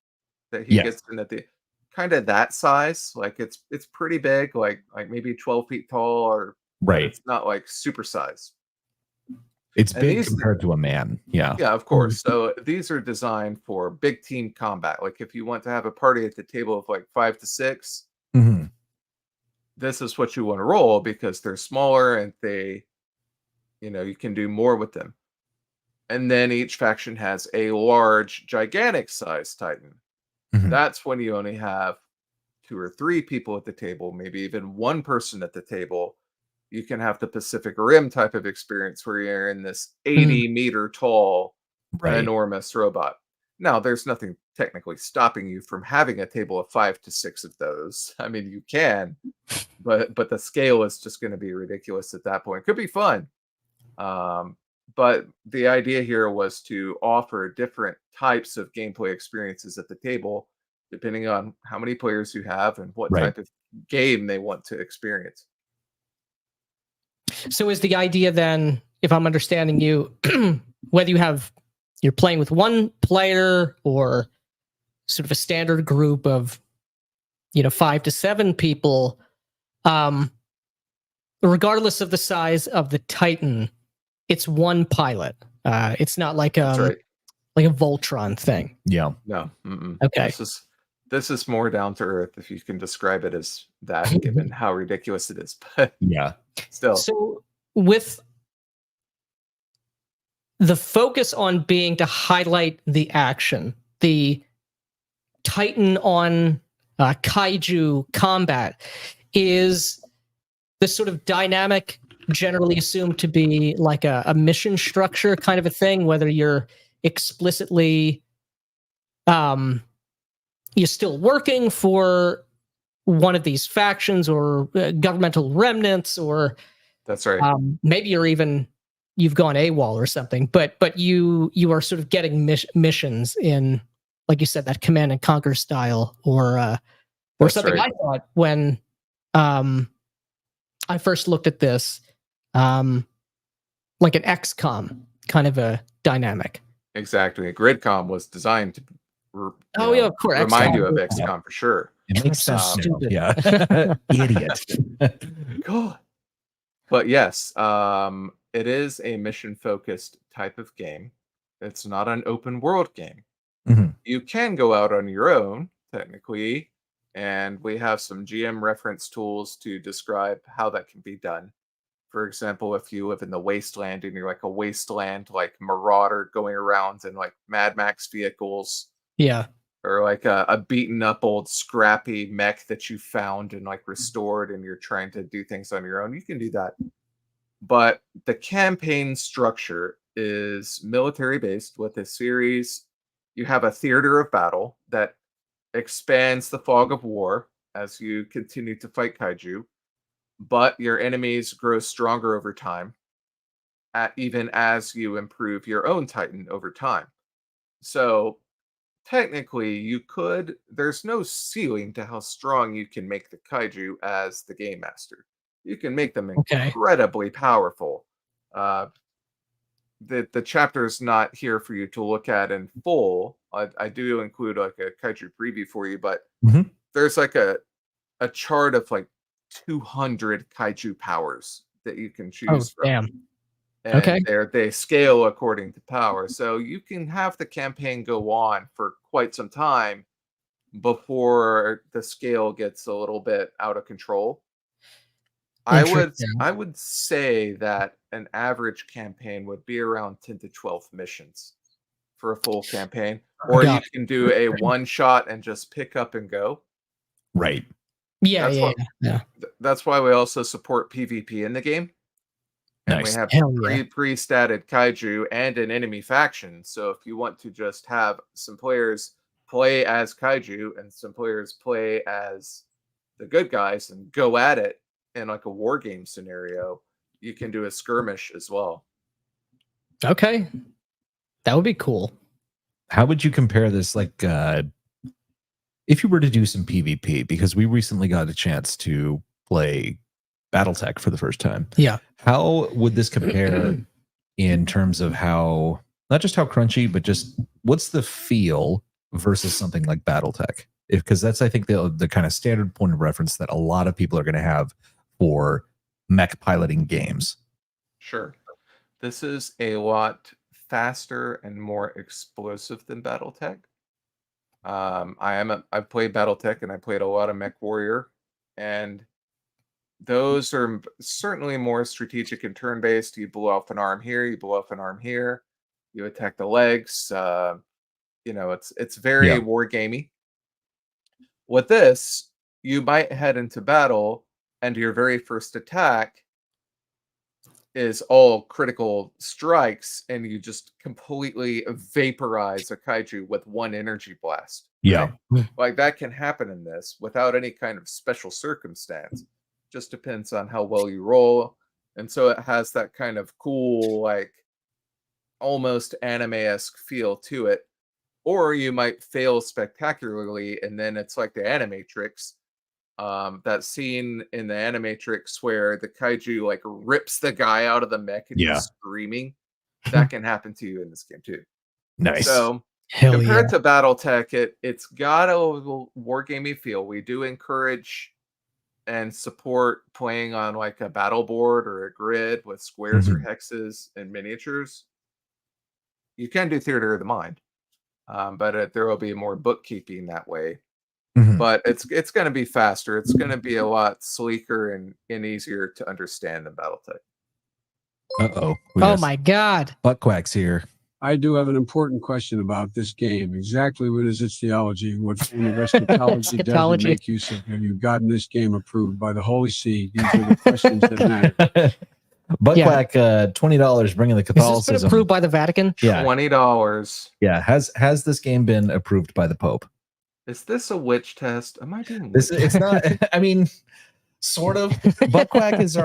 that he Yes. gets in at the kind of that size? Like it's pretty big, like maybe 12 feet tall, or but Right. it's not like super size. It's And big these, compared to a man. Yeah. yeah, of course. So these are designed for big team combat. Like if you want to have a party at the table of like 5 to 6, Mhm. this is what you want to roll, because they're smaller and you can do more with them. And then each faction has a large, gigantic size Titan. Mhm. That's when you only have 2 or 3 people at the table, maybe even one person at the table. You can have the Pacific Rim type of experience where you're in this 80-meter tall, Right. enormous robot. Now, there's nothing technically stopping you from having a table of 5 to 6 of those. I mean, you can, but the scale is just going to be ridiculous at that point. Could be fun. But the idea here was to offer different types of gameplay experiences at the table, depending on how many players you have and what Right. type of game they want to experience. So is the idea then, if I'm understanding you, whether you're playing with one player or sort of a standard group of 5 to 7 people, regardless of the size of the Titan, it's one pilot. It's not like That's right. like a Voltron thing. Yeah. No. Mm-mm. Okay. This is more down to earth, if you can describe it as that, given how ridiculous it is. But Yeah. still, So with the focus on being to highlight the action, the Titan on kaiju combat is the sort of dynamic generally assumed to be like a mission structure kind of a thing, whether you're explicitly you're still working for one of these factions or governmental remnants, or that's right. maybe you've gone AWOL or something, but you are sort of getting missions in, like you said, that command and conquer style, or That's something. right. I thought when I first looked at this, like an XCOM kind of a dynamic. Exactly. Gridcom was designed to Yeah, of course, remind you of XCOM. XCOM for sure. It makes So sense. now. stupid. Yeah. Idiot. God. But yes, it is a mission-focused type of game. It's not an open world game. Mhm. You can go out on your own technically, and we have some GM reference tools to describe how that can be done. For example, if you live in the wasteland and you're like a wasteland like marauder going around in like Mad Max vehicles, Yeah. or like a beaten up old scrappy mech that you found and like restored, and you're trying to do things on your own, you can do that. But the campaign structure is military based with a series. You have a theater of battle that expands the fog of war as you continue to fight kaiju, but your enemies grow stronger over time, even as you improve your own Titan over time. So technically, there's no ceiling to how strong you can make the kaiju as the game master. You can make them Okay. incredibly powerful. Uh, the chapter is not here for you to look at in full. I do include like a kaiju preview for you, but Mhm. there's like a chart of like 200 kaiju powers that you can Oh, choose from. damn. And Okay. they scale according to power. So you can have the campaign go on for quite some time before the scale gets a little bit out of control. I Interesting. would say that an average campaign would be around 10 to 12 missions for a full campaign. Or you Got can do a one shot and just pick up and go. Right. Yeah, That's yeah, what yeah. that's why we also support PvP in the game. And we Nice. have Hell yeah. pre-statted kaiju and an enemy faction. So if you want to just have some players play as kaiju and some players play as the good guys and go at it in like a war game scenario, you can do a skirmish as well. Okay. That would be cool. How would you compare this? Like, if you were to do some PvP, because we recently got a chance to play BattleTech for the first time. Yeah. How would this compare in terms of how, not just how crunchy, but just what's the feel versus something like BattleTech? Because that's, I think, the kind of standard point of reference that a lot of people are going to have for mech piloting games. Sure. This is a lot faster and more explosive than BattleTech. I've played BattleTech and I played a lot of Mech Warrior, and those are certainly more strategic and turn-based. You blow off an arm here, you blow off an arm here, you attack the legs. It's very Yeah. war gamey. With this, you might head into battle, and your very first attack is all critical strikes, and you just completely vaporize a kaiju with one energy blast. Yeah. Right? Like that can happen in this without any kind of special circumstance. Just depends on how well you roll. And so it has that kind of cool, like almost anime-esque feel to it. Or you might fail spectacularly, and then it's like the Animatrix. That scene in the Animatrix where the kaiju like rips the guy out of the mech and Yeah. he's screaming. That can happen to you in this game too. Nice. So Hell yeah. compared to BattleTech, it's got a little wargamey feel. We do encourage and support playing on like a battle board or a grid with squares or hexes and miniatures. You can do theater of the mind, but there will be more bookkeeping that way. But it's going to be faster. It's going to be a lot sleeker and easier to understand than BattleTech. Uh-oh. Oh my God. Butt quacks here. I do have an important question about this game. Exactly what is its theology? What form of eschatology does it Eschatology. make use of? Have you gotten this game approved by the Holy See? These are the questions that matter. Butt Yeah. quack, $20, bringing the Has this been Catholicism. approved by the Vatican? Yeah. $20. Yeah. Has this game been approved by the Pope? Is this a witch test? Am I being It's witch? not. I mean, sort of. Buttquack is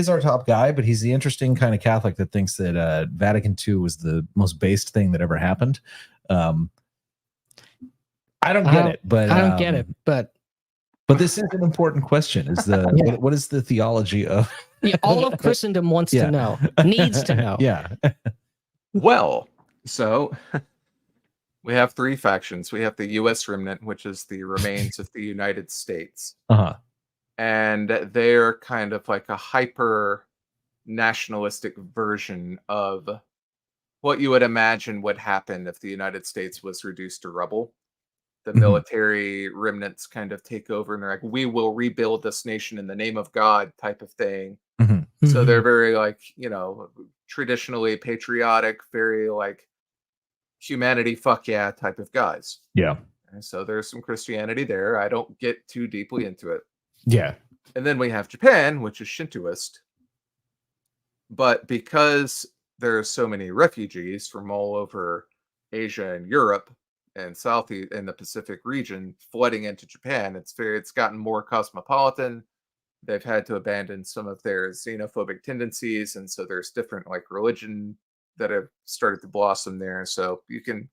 our top guy, but he's the interesting kind of Catholic that thinks that Vatican II was the most based thing that ever happened. I don't get it, but I don't get it, but this is an important question. Is what is the theology of? yeah, all of Christendom wants to know, needs to know. Yeah. Well, so we have three factions. We have the U.S. remnant, which is the remains of the United States. Uh-huh. And they're kind of like a hyper nationalistic version of what you would imagine would happen if the United States was reduced to rubble. the Mhm. military remnants kind of take over, and they're like, we will rebuild this nation in the name of God type of thing. Mhm. So they're Mhm. very like, traditionally patriotic, very like humanity, fuck yeah type of guys. Yeah. And so there's some Christianity there. I don't get too deeply into it. Yeah. And then we have Japan, which is Shintoist. But because there are so many refugees from all over Asia and Europe and Southeast and the Pacific region flooding into Japan, it's gotten more cosmopolitan. They've had to abandon some of their xenophobic tendencies, and so there's different like religion that have started to blossom there. So you can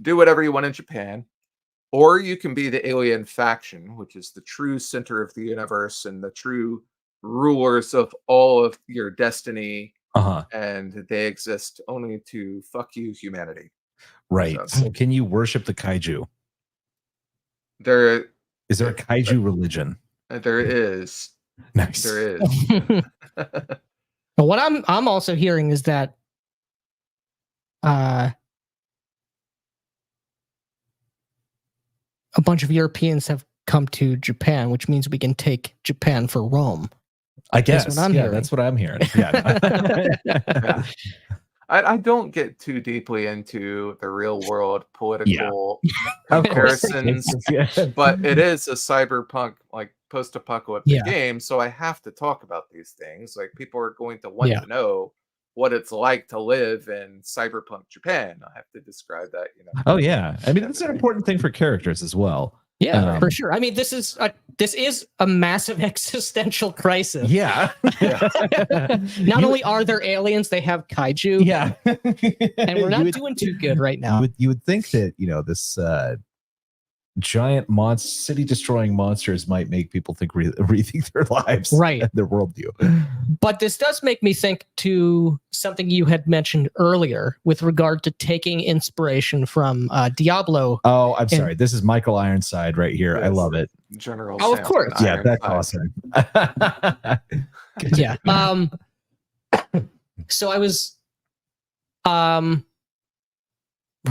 do whatever you want in Japan, or you can be the alien faction, which is the true center of the universe and the true rulers of all of your destiny, Uh-huh. and they exist only to fuck you, humanity. Right. So- So can you worship the kaiju? There, Is there a kaiju religion? there is, Nice. there is. But what I'm also hearing is that a bunch of Europeans have come to Japan, which means we can take Japan for Rome. I guess. what I'm yeah, hearing. that's what I'm hearing. Yeah. Yeah. I don't get too deeply into the real world political Of course. comparisons, Yeah. but it is a cyberpunk, like post-apocalyptic Yeah. game, so I have to talk about these things. Like people are going to want Yeah. to know what it's like to live in cyberpunk Japan. I have to describe that, Oh yeah. I mean, that's an important thing for characters as well. Yeah, for sure. I mean, this is a massive existential crisis. Yeah. Not only are there aliens, they have kaiju. Yeah. And we're not doing too good right now. You would think that, this giant city destroying monsters might make people think rethink their lives, Right. and their worldview. But this does make me think to something you had mentioned earlier with regard to taking inspiration from Diablo. Oh, I'm sorry. This is Michael Ironside right here. I Yes. love it. General Oh, of Samson course. Yeah, that's Ironside. awesome. Yeah. So I was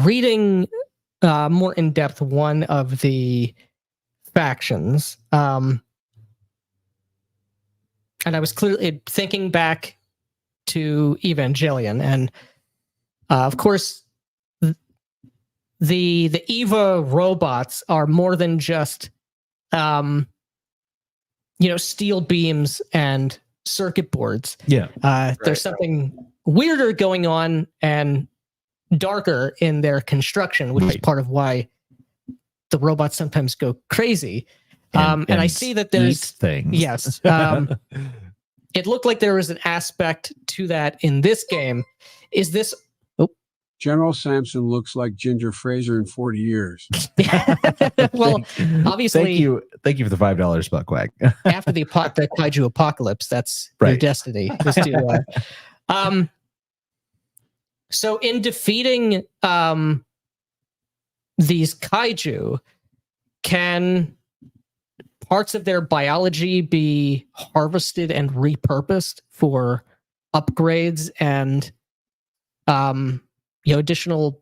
reading more in depth one of the factions, and I was clearly thinking back to Evangelion, and of course, the Eva robots are more than just steel beams and circuit boards. Yeah. There's something weirder going on and darker in their construction, which is part of why the robots sometimes go crazy. And I see that there's things. Yes. It looked like there was an aspect to that in this game. Is this General Samson looks like Ginger Fraser in 40 years. well, obviously, Thank you for the $5 buck whack. after the kaiju apocalypse, that's your Right. destiny. Is to, so in defeating these kaiju, can parts of their biology be harvested and repurposed for upgrades and additional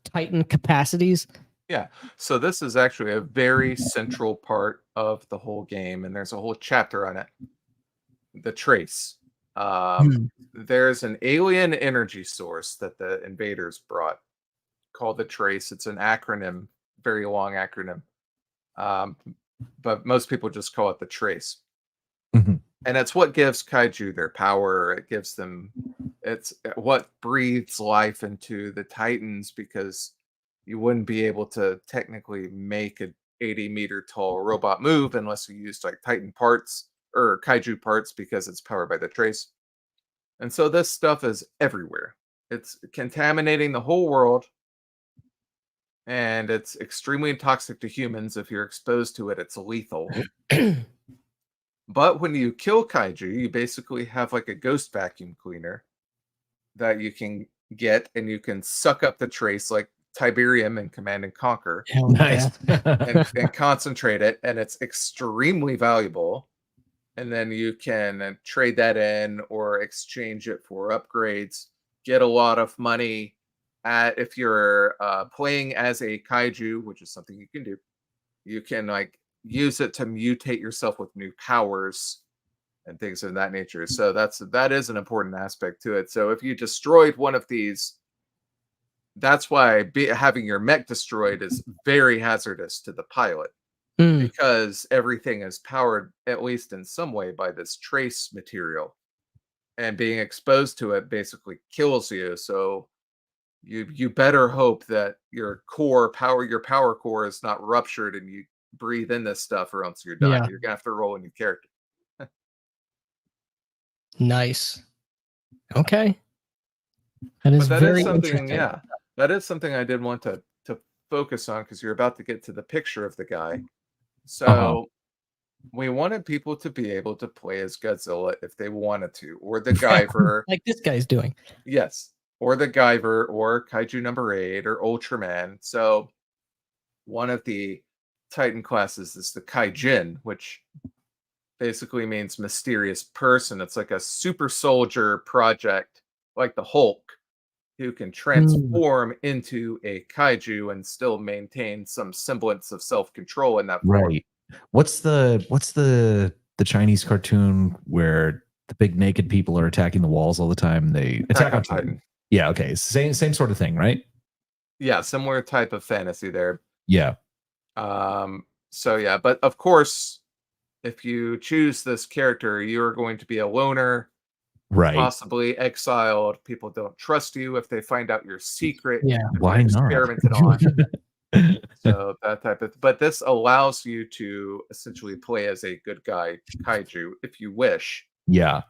Titan capacities? Yeah. So this is actually a very central part of the whole game, and there's a whole chapter on it. The trace. There's an alien energy source that the invaders brought called the trace. It's an acronym, very long acronym. But most people just call it the trace. Mhm. And it's what gives kaiju their power. It's what breathes life into the Titans, because you wouldn't be able to technically make an 80-meter tall robot move unless you used like Titan parts or kaiju parts, because it's powered by the trace. And so this stuff is everywhere. It's contaminating the whole world. And it's extremely toxic to humans. If you're exposed to it, it's lethal. But when you kill kaiju, you basically have like a ghost vacuum cleaner that you can get, and you can suck up the trace like Tiberium in Command and Conquer, Hell Nice. and concentrate it, and it's extremely valuable. And then you can trade that in or exchange it for upgrades, get a lot of money, if you're playing as a kaiju, which is something you can do, you can like use it to mutate yourself with new powers and things of that nature. So that is an important aspect to it. So if you destroyed one of these, that's why having your mech destroyed is very hazardous to the pilot, because everything is powered, at least in some way, by this trace material, and being exposed to it basically kills you. So you better hope that your power core is not ruptured and you breathe in this stuff, or else you're done. Yeah. You're gonna have to roll a new character. Nice. Okay. That is But that very is something, interesting. yeah. That is something I did want to focus on, because you're about to get to the picture of the guy. So we wanted people to be able to play as Godzilla if they wanted to, or the Guyver. Like this guy's doing. Yes. Or the Guyver, or Kaiju number 8, or Ultraman. So one of the Titan classes is the Kaijin, which basically means mysterious person. It's like a super soldier project, like the Hulk, who can transform into a kaiju and still maintain some semblance of self-control in that form. Right. What's the Chinese cartoon where the big naked people are attacking the walls all the time? They Attack on Titan. Yeah, okay. Same sort of thing, right? Yeah, similar type of fantasy there. Yeah. So yeah, but of course, if you choose this character, you're going to be a loner, Right. possibly exiled. People don't trust you if they find out your secret. Yeah. Why not? Experimented on. So that type of, but this allows you to essentially play as a good guy kaiju if you wish. Yeah.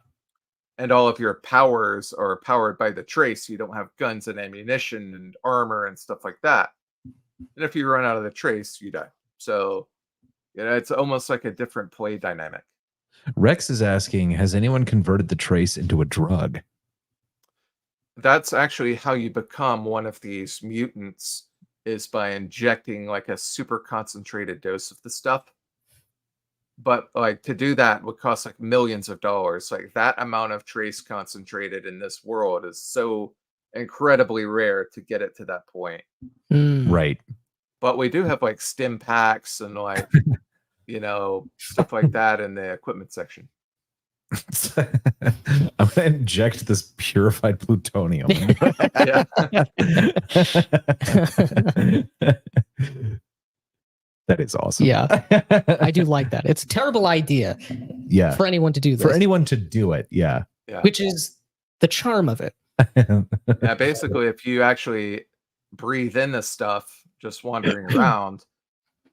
And all of your powers are powered by the trace. You don't have guns and ammunition and armor and stuff like that. And if you run out of the trace, you die. So, it's almost like a different play dynamic. Rex is asking, has anyone converted the trace into a drug? That's actually how you become one of these mutants, is by injecting like a super concentrated dose of the stuff. But like to do that would cost like millions of dollars. Like that amount of trace concentrated in this world is so incredibly rare to get it to that point. Right. But we do have like stim packs and like, stuff like that in the equipment section. I'm gonna inject this purified plutonium. Yeah. That is awesome. Yeah. I do like that. It's a terrible idea Yeah. for anyone to do this. For anyone to do it. Yeah. Yeah. Which is the charm of it. Yeah, basically, if you actually breathe in this stuff just wandering around,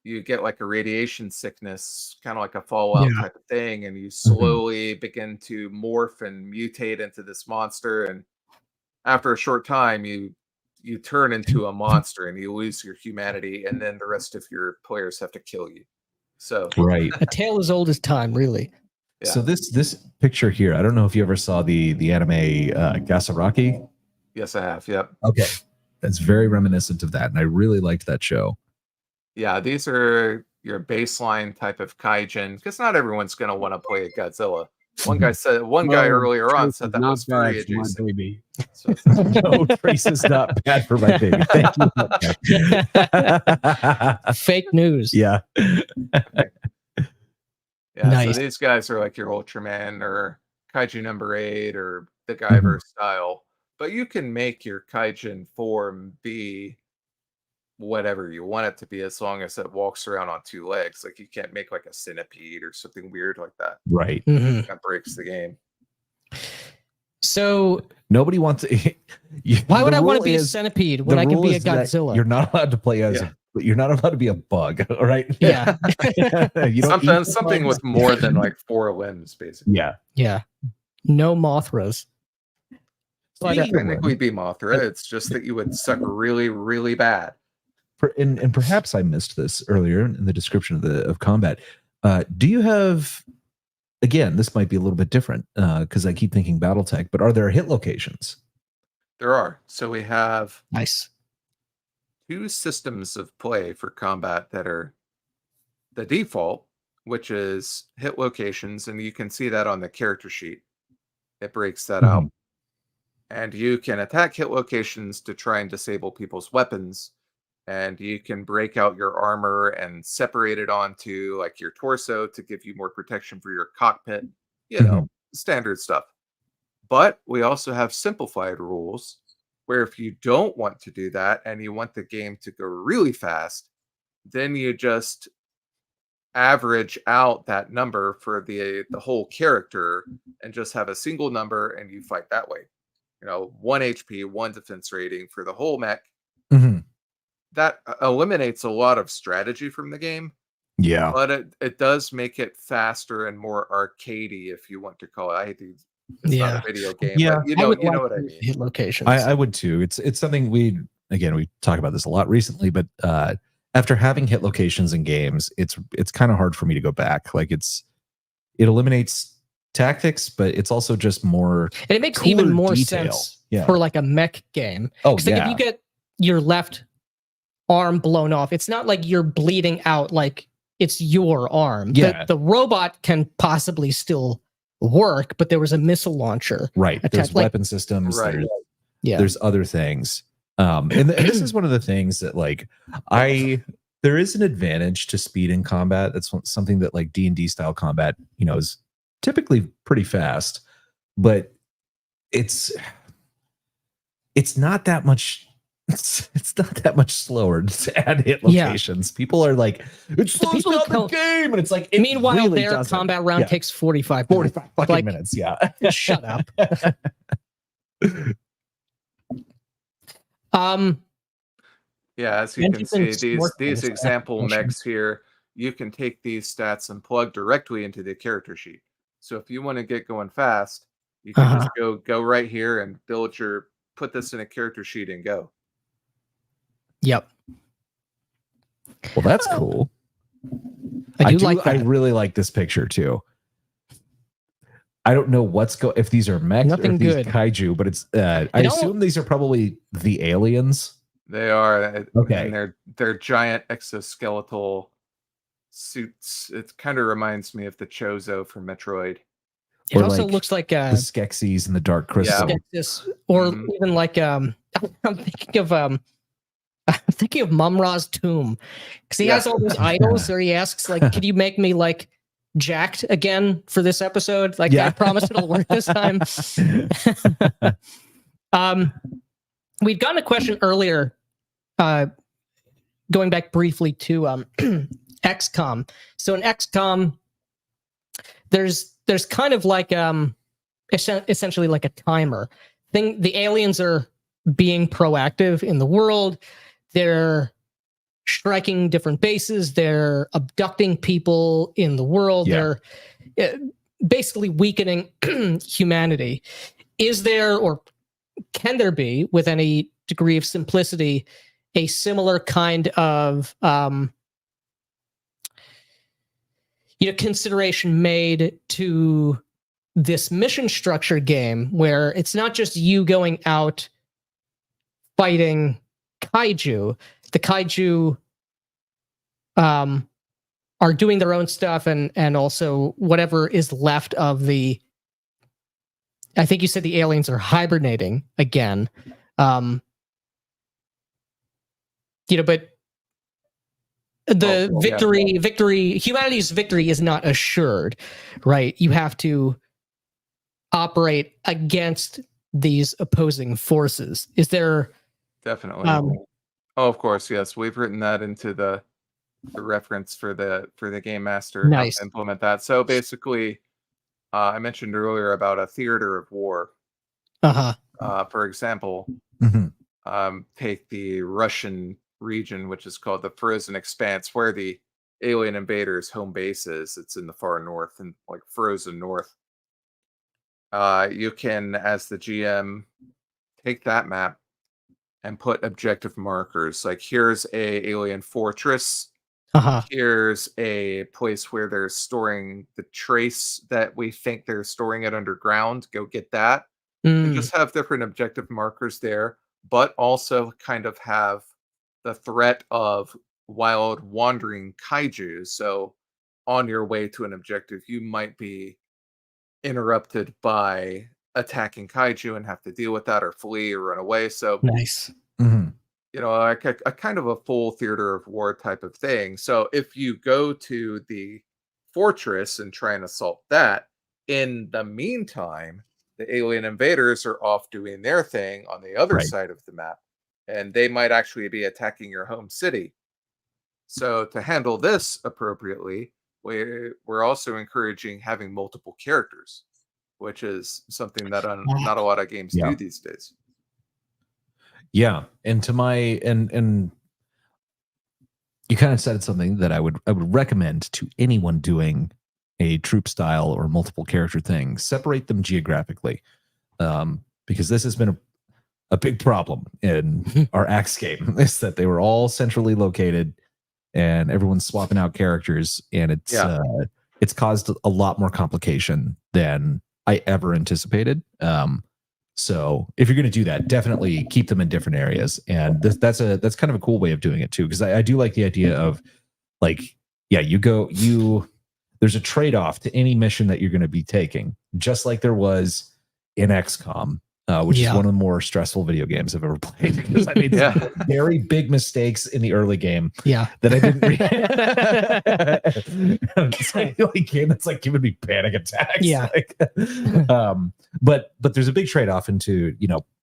you get like a radiation sickness, kind of like a fallout type of thing, and you slowly begin to morph and mutate into this monster. And after a short time, you turn into a monster and you lose your humanity, and then the rest of your players have to kill you. So Right. A tale as old as time, really. Yeah. So this picture here, I don't know if you ever saw the anime Gasaraki. Yes, I have. Yep. Okay. That's very reminiscent of that, and I really liked that show. Yeah, these are your baseline type of kaijin, because not everyone's going to want to play a Godzilla. One guy earlier on said that was very adjacent. Baby. So, No, trace is not bad for my baby. Thank you. Fake news. Yeah. yeah, Nice. so these guys are like your Ultraman or Kaiju number 8 or the Guyver style. But you can make your kaijin form be whatever you want it to be, as long as it walks around on 2 legs. Like you can't make like a centipede or something weird like that. Right. That breaks the game. So Nobody wants to. why would I want to be a centipede when I can be a Godzilla? You're not allowed to play as you're not allowed to be a bug, all right? Yeah. You don't Sometimes something with more than like 4 limbs, basically. Yeah. Yeah. No Mothras. You can technically be Mothra. It's just that you would suck really, really bad. And perhaps I missed this earlier in the description of combat. Do you have, again, this might be a little bit different because I keep thinking BattleTech, but are there hit locations? There are. So we have Nice. 2 systems of play for combat that are the default, which is hit locations, and you can see that on the character sheet. It breaks that out. And you can attack hit locations to try and disable people's weapons. And you can break out your armor and separate it onto like your torso to give you more protection for your cockpit. You know, standard stuff. But we also have simplified rules where if you don't want to do that and you want the game to go really fast, then you just average out that number for the whole character and just have a single number and you fight that way. You know, 1 HP, 1 defense rating for the whole mech. That eliminates a lot of strategy from the game. Yeah. But it does make it faster and more arcadey, if you want to call it. I hate to, it's not a video game, Yeah. but you I know, would you know like what I to mean. hit locations. I would too. It's something we talk about this a lot recently, but after having hit locations in games, it's kind of hard for me to go back. Like it eliminates tactics, but it's also just more, and it makes cooler even more detail. sense Yeah. for like a mech game. Oh, 'Cause, like, if you get your left arm blown off, it's not like you're bleeding out like it's your arm. Yeah. The robot can possibly still work, but there was a missile launcher. Right. There's attached, like- weapon systems. Right. There's other things. And this is one of the things that like there is an advantage to speed in combat. That's something that like D&D style combat, you know, is typically pretty fast, but it's not that much. It's not that much slower to add hit locations. People are like, it slows down the game, and it's like. Meanwhile, really their doesn't. combat round takes 45 45 fucking Like, minutes. Yeah. Shut up. Yeah, as you And can you see, can sort these things example after mechs here, you can take these stats and plug directly into the character sheet. So if you want to get going fast, you can just go right here and put this in a character sheet and go. Yep. Well, that's cool. I do like I that. really like this picture too. I don't know if these are mechs or Nothing if these good. kaiju, but it's I assume these are probably the aliens. They are Okay. and they're giant exoskeletal suits. It kind of reminds me of the Chozo from Metroid. It Or also like looks like The a Skeksis and the Dark Crystal. Skeksis, or Mhm. even like I'm thinking of Mum-Ra's tomb, because he has all those idols where he asks like, "Can you make me like jacked again for this episode? Like, Yeah. I promise it'll work this time." We'd gotten a question earlier, going back briefly to XCOM. So in XCOM, there's kind of like essentially like a timer thing. The aliens are being proactive in the world. They're striking different bases. They're abducting people in the world. Yeah. They're basically weakening humanity. Is there, or can there be, with any degree of simplicity, a similar kind of consideration made to this mission structure game, where it's not just you going out fighting kaiju? The kaiju are doing their own stuff, and also whatever is left of the, I think you said the aliens are hibernating again. But the victory, humanity's victory is not assured, right? You have to operate against these opposing forces. Is there Definitely. Oh, of course, yes. We've written that into the reference for the game master. Nice. How to implement that. So basically, I mentioned earlier about a theater of war. For example, take the Russian region, which is called the Frozen Expanse, where the alien invaders' home base is. It's in the far north, and like frozen north. You can, as the GM, take that map and put objective markers. Like, here's a alien fortress. Here's a place where they're storing the trace that we think they're storing it underground. Go get that. And just have different objective markers there, but also kind of have the threat of wild wandering kaiju. So on your way to an objective, you might be interrupted by attacking kaiju and have to deal with that or flee or run away. So Nice. Mhm. like a kind of a full theater of war type of thing. So if you go to the fortress and try and assault that, in the meantime, the alien invaders are off doing their thing on the other Right. side of the map, and they might actually be attacking your home city. So to handle this appropriately, we're also encouraging having multiple characters, which is something that not a lot of games Yeah. do these days. Yeah, and to my and you kind of said something that I would recommend to anyone doing a troop style or multiple character thing. Separate them geographically, because this has been a big problem in our Axe game. Is that they were all centrally located, and everyone's swapping out characters, and it's caused a lot more complication than I ever anticipated. So if you're going to do that, definitely keep them in different areas. And that's kind of a cool way of doing it too. Cause I do like the idea of like, yeah, there's a trade-off to any mission that you're going to be taking, just like there was in XCOM, which is one of the more stressful video games I've ever played, because I made some very big mistakes in the early game. Yeah. That I didn't it's like the only game that's like giving me panic attacks. Yeah. Like, but there's a big trade-off into,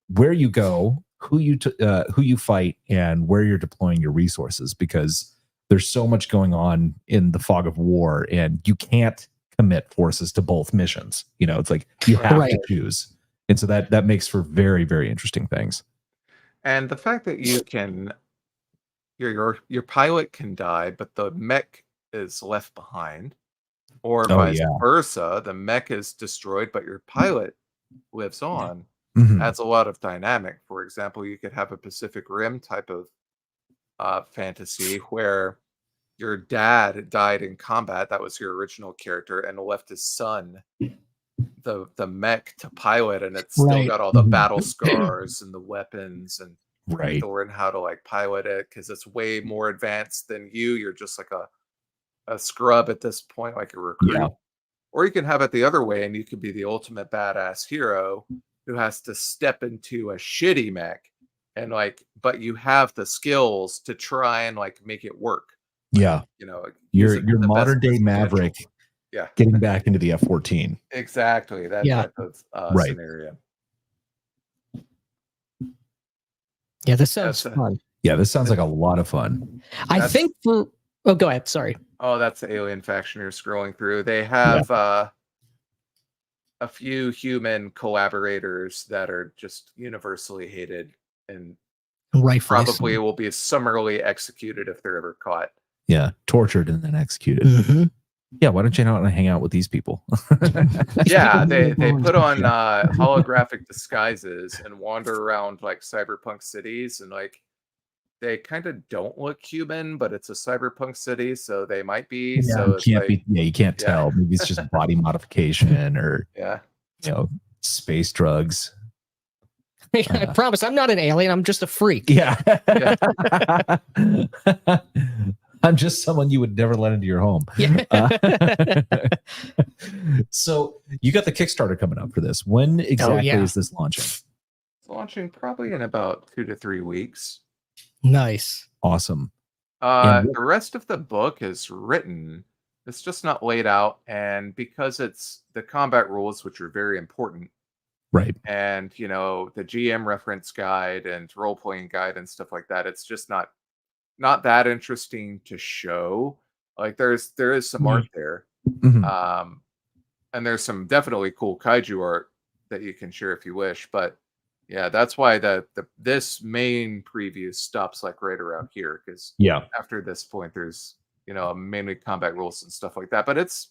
where you go, who you fight, and where you're deploying your resources, because there's so much going on in the fog of war, and you can't commit forces to both missions. It's like you have to choose. And so that makes for very, very interesting things. And the fact that you can, your pilot can die, but the mech is left behind, or vice versa, the mech is destroyed, but your pilot lives on, adds a lot of dynamic. For example, you could have a Pacific Rim type of fantasy where your dad died in combat, that was your original character, and left his son the mech to pilot, and it's still got all the battle scars and the weapons, and to learn how to like pilot it, because it's way more advanced than you're just like a scrub at this point, like a recruit. Or you can have it the other way, and you could be the ultimate badass hero who has to step into a shitty mech, and but you have the skills to try and like make it work. Your modern day Maverick. Yeah, getting back into the F-14. Exactly, that type of scenario. Yeah, this sounds fun. Yeah, this sounds like a lot of fun. I think go ahead. Sorry. Oh, that's the Alien faction you're scrolling through. They have a few human collaborators that are just universally hated, and probably will be summarily executed if they're ever caught. Yeah, tortured and then executed. Yeah, why don't you hang out with these people? Yeah, they put on holographic disguises and wander around like cyberpunk cities, and like they kind of don't look human, but it's a cyberpunk city, so they might be. Yeah, so you can't tell. Maybe it's just body modification or space drugs. I promise I'm not an alien. I'm just a freak. Yeah. I'm just someone you would never let into your home. So you got the Kickstarter coming up for this. When exactly is this launching? It's launching probably in about 2 to 3 weeks. Nice. Awesome. The rest of the book is written. It's just not laid out. And because it's the combat rules, which are very important. Right. And, the GM reference guide and role-playing guide and stuff like that, it's just not that interesting to show. Like there is some art there. And there's some definitely cool kaiju art that you can share if you wish. But yeah, that's why this main preview stops like right around here, because after this point there's mainly combat rules and stuff like that. But it's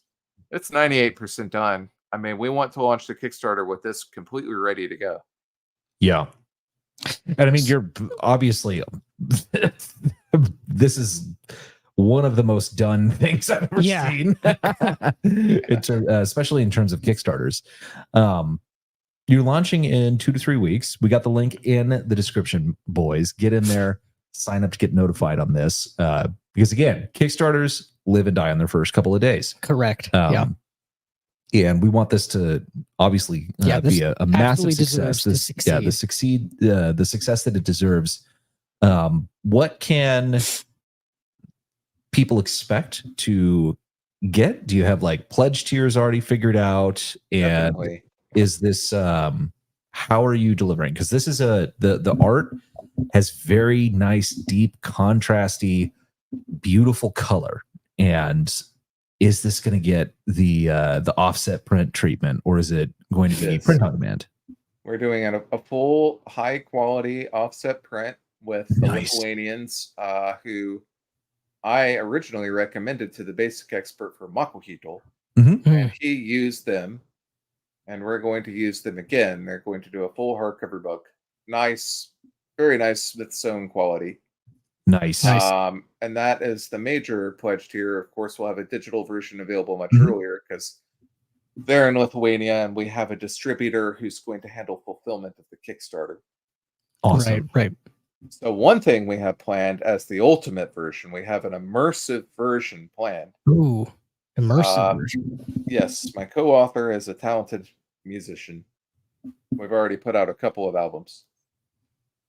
98% done. I mean, we want to launch the Kickstarter with this completely ready to go. Yeah. And I mean, you're obviously this is one of the most done things I've ever seen, especially in terms of Kickstarters. You're launching in 2 to 3 weeks. We got the link in the description, boys. Get in there, sign up to get notified on this. Because again, Kickstarters live and die on their first couple of days. Correct. And we want this to obviously this be a massive absolutely success. deserves to succeed. The success that it deserves. What can people expect to get? Do you have like pledge tiers already figured out? And Definitely. is this how are you delivering? Because this is the art has very nice, deep, contrasty, beautiful color. And is this going to get the offset print treatment, or is it going to be Yes. print on demand? We're doing a full high quality offset print with the Nice. Lithuanians, who I originally recommended to the basic expert for Makuhito, and he used them, and we're going to use them again. They're going to do a full hardcover book. Nice, very nice Smithsonian quality. Nice. And that is the major pledge tier. Of course, we'll have a digital version available much Mhm. earlier because they're in Lithuania, and we have a distributor who's going to handle fulfillment of the Kickstarter. Awesome. Right. So one thing we have planned as the ultimate version, we have an immersive version planned. Ooh, immersive version. Yes, my co-author is a talented musician. We've already put out a couple of albums,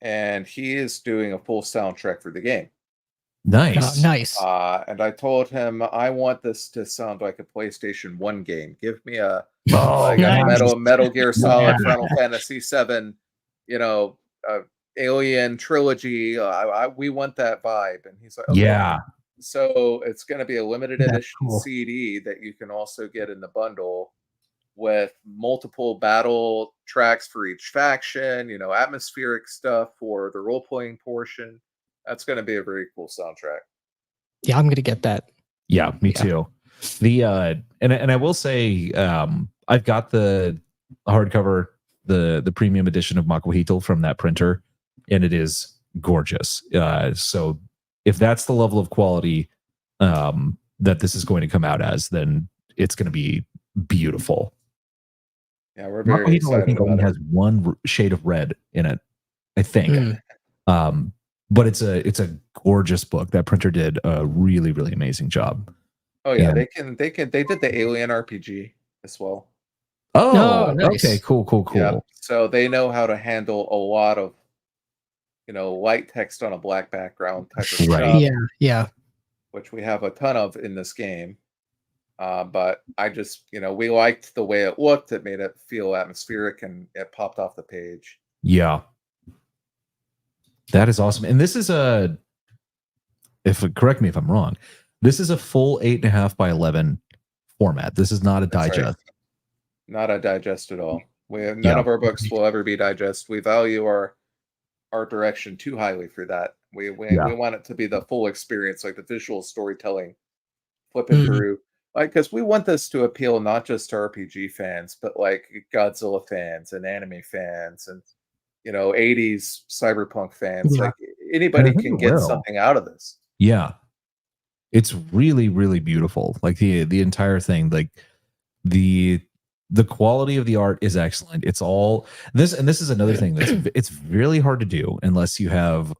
and he is doing a full soundtrack for the game. Nice. Nice. And I told him I want this to sound like a PlayStation 1 game. Give me a Oh, nice. Metal Gear Solid, Yeah. Final Fantasy 7, Alien trilogy. We want that vibe. And he's like, okay. Yeah. So it's going to be a limited That's edition cool. CD that you can also get in the bundle with multiple battle tracks for each faction, atmospheric stuff for the role-playing portion. That's going to be a very cool soundtrack. Yeah, I'm gonna get that. Yeah, me Yeah. too. The and I will say I've got the hardcover, the premium edition of Makuhito from that printer, and it is gorgeous. So if that's the level of quality that this is going to come out as, then it's going to be beautiful. Yeah, we're very Makuhito, I excited think, about only it. has one shade of red in it, I think. But it's a gorgeous book. That printer did a really, really amazing job. Oh yeah, And- they did the Alien RPG as well. Oh, nice. okay, cool. Yeah, so they know how to handle a lot of light text on a black background type of Right. stuff, Yeah. which we have a ton of in this game. But I just, we liked the way it looked. It made it feel atmospheric, and it popped off the page. Yeah. That is awesome. And this is correct me if I'm wrong, this is a full 8.5 by 11 format. This is not a That's right. digest. Not a digest at all. None Yeah. of our books will ever be digest. We value our direction too highly for that. We want it to be the full experience, like the visual storytelling, flipping Mhm. through. Like, because we want this to appeal not just to RPG fans, but like Godzilla fans and anime fans and 80s cyberpunk fans. Yeah. Like anybody I think can it get will. something out of this. Yeah. It's really, really beautiful. Like the entire thing, like the quality of the art is excellent. It's all this, and this is another thing it's really hard to do unless you have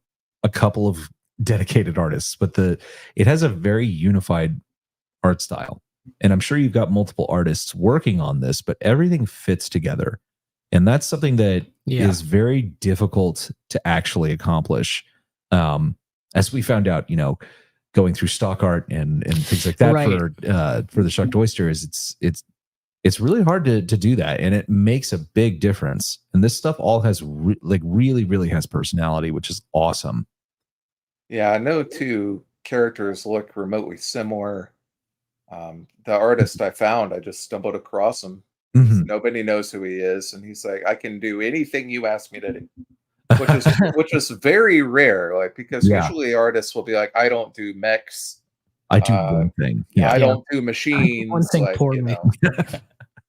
a couple of dedicated artists, but it has a very unified art style. And I'm sure you've got multiple artists working on this, but everything fits together. And that's something that is very difficult to actually accomplish. As we found out, going through stock art and things like that for the Shucked Oysters, it's really hard to do that, and it makes a big difference. And this stuff all has really, really has personality, which is awesome. Yeah, no two characters look remotely similar. The artist I found, I just stumbled across him. Mhm. Nobody knows who he is, and he's like, I can do anything you ask me to do. Which is very rare, like, because Yeah. usually artists will be like, I don't do mechs, I do one thing. I Yeah. don't do machines. One thing like, poorly.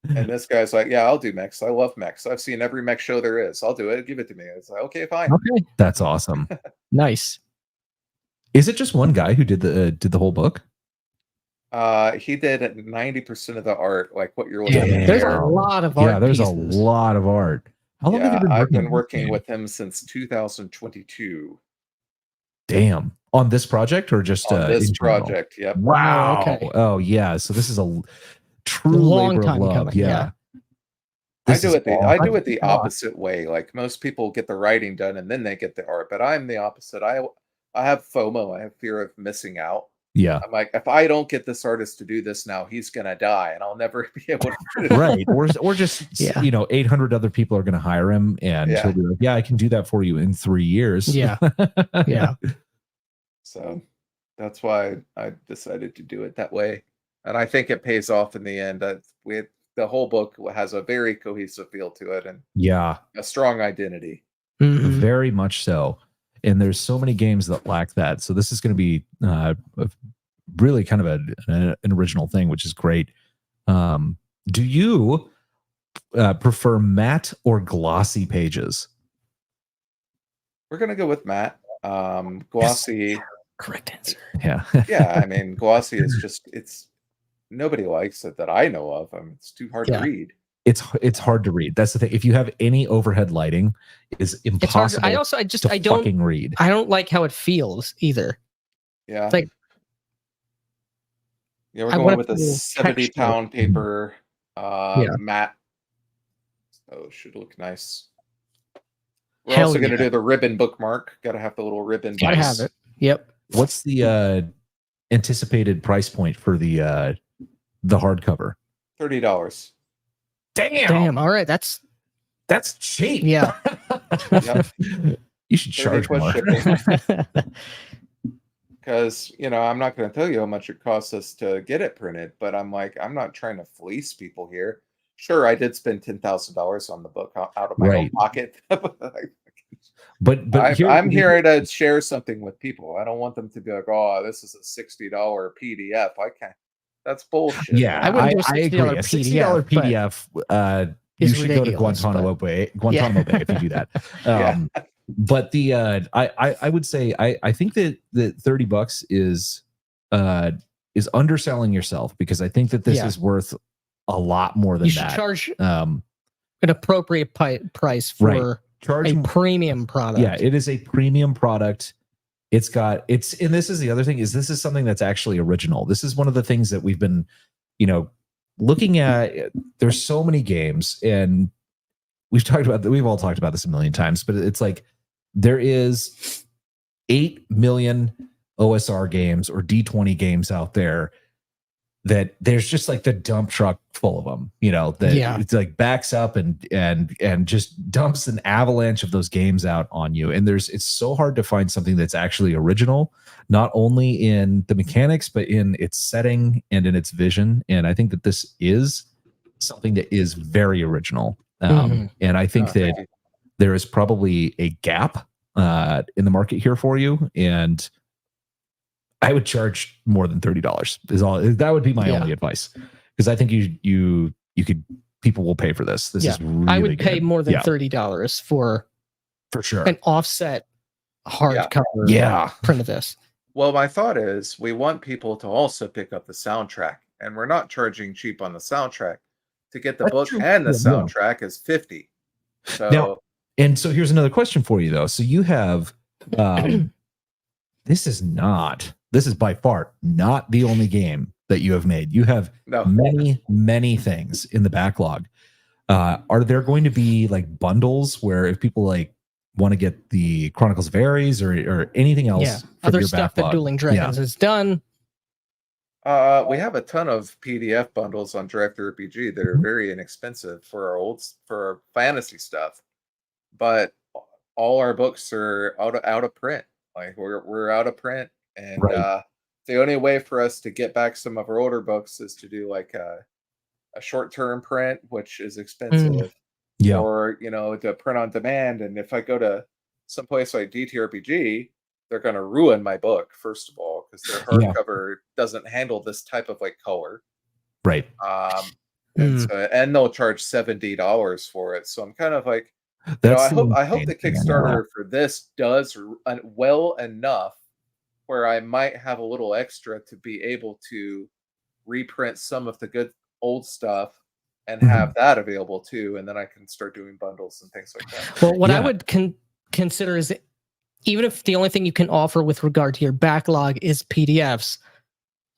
And this guy's like, yeah, I'll do mechs. I love mechs. I've seen every mech show there is. I'll do it. Give it to me. It's like, okay, fine. Okay. That's awesome. Nice. Is it just one guy who did the whole book? He did 90% of the art, like what you're looking Yeah, at. there's there. a lot of art. Yeah, there's pieces. a lot of art. How long have you been working? I've been on working this game? with him since 2022 Damn. On this project or just on this in general? project. Yep. Wow. Oh, okay. Oh yeah. So this is true Long labor of time love. coming, yeah. I This do is it the all- I do it the God. opposite way. Like most people get the writing done and then they get the art, but I'm the opposite. I have FOMO. I have fear of missing out. Yeah. I'm like, if I don't get this artist to do this now, he's gonna die, and I'll never be able to finish. Right. Or just, Yeah. 800 other people are going to hire him and Yeah. he'll be like, yeah, I can do that for you in 3 years. Yeah. Yeah. So that's why I decided to do it that way, and I think it pays off in the end. The whole book has a very cohesive feel to it and Yeah. a strong identity. Mhm. Very much so. And there's so many games that lack that. So this is going to be really kind of an original thing, which is great. Do you prefer matte or glossy pages? We're gonna go with matte. Glossy. Correct answer. Yeah. Yeah, I mean, glossy is just it's nobody likes it that I know of. It's too hard Yeah. to read. It's hard to read. That's the thing. If you have any overhead lighting, it's It's hard. impossible I to don't fucking read. I don't like how it feels either. Yeah. It's like Yeah, we're I going want with a a little 70-pound paper Yeah. matte. Oh, it should look nice. We're Hell also going to yeah. do the ribbon bookmark. Got to have the little ribbon. gotta have it. Yep. What's the anticipated price point for the hardcover? $30. Damn. All right. That's cheap. yeah. Yep. You should 30 charge plus more. shipping. Because I'm not going to tell you how much it costs us to get it printed, but I'm not trying to fleece people here. Sure, I did spend $10,000 on the book out of my own Right. pocket. But I'm here to share something with people. I don't want them to be like, "Oh, this is a $60 PDF." I can't. That's bullshit. Yeah, I wouldn't do a I agree. $60 A $60 PDF, PDF. You is should go to ridiculous, Guantanamo Bay if you do that. Yeah. But the I would say I think that $30 is underselling yourself, because I think that this Yeah. is worth a lot more than You should that. charge Um, an appropriate price for Right. Charge a premium product. Yeah, it is a premium product. And this is the other thing, is this is something that's actually original. This is one of the things that we've been, looking at. There's so many games, and we've all talked about this a million times, but it's like there is 8 million OSR games or D20 games out there that there's just like the dump truck full of them, that Yeah. it's like backs up and just dumps an avalanche of those games out on you. And it's so hard to find something that's actually original, not only in the mechanics, but in its setting and in its vision. And I think that this is something that is very original. Mhm. And I think thank that you. there is probably a gap in the market here for you. And I would charge more than $30 that would be my Yeah. only advice. Because I think you could, people will pay for this. This Yeah. is really I would pay good. more than Yeah, $30 for for sure. an offset hardcover Yeah. print of this. Well, my thought is we want people to also pick up the soundtrack, and we're not charging cheap on the soundtrack. To get the That's book true. and the Yeah, no. soundtrack is $50. So Now- And so here's another question for you, though. So you have, this is by far not the only game that you have made. You have no, many, many things in the backlog. Are there going to be like bundles where if people like want to get the Chronicles of Ares or anything else Yeah. from Other your stuff backlog? that Dueling Dragons has done. we have a ton of PDF bundles on Direct RPG that are Mhm. very inexpensive for our fantasy stuff, but all our books are out of print. Like we're out of print, and Right. the only way for us to get back some of our older books is to do like a short-term print, which is expensive, Yeah. or to print on demand. And if I go to some place like DTRPG, they're going to ruin my book, first of all, because their Yeah. hardcover doesn't handle this type of like color. Right. And they'll charge $70 for it. So I'm kind of like, That's I hope the insane thing. Kickstarter for this does well enough where I might have a little extra to be able to reprint some of the good old stuff and have that available too, and then I can start doing bundles and things like that. Well, what I Yeah. would consider is, even if the only thing you can offer with regard to your backlog is PDFs,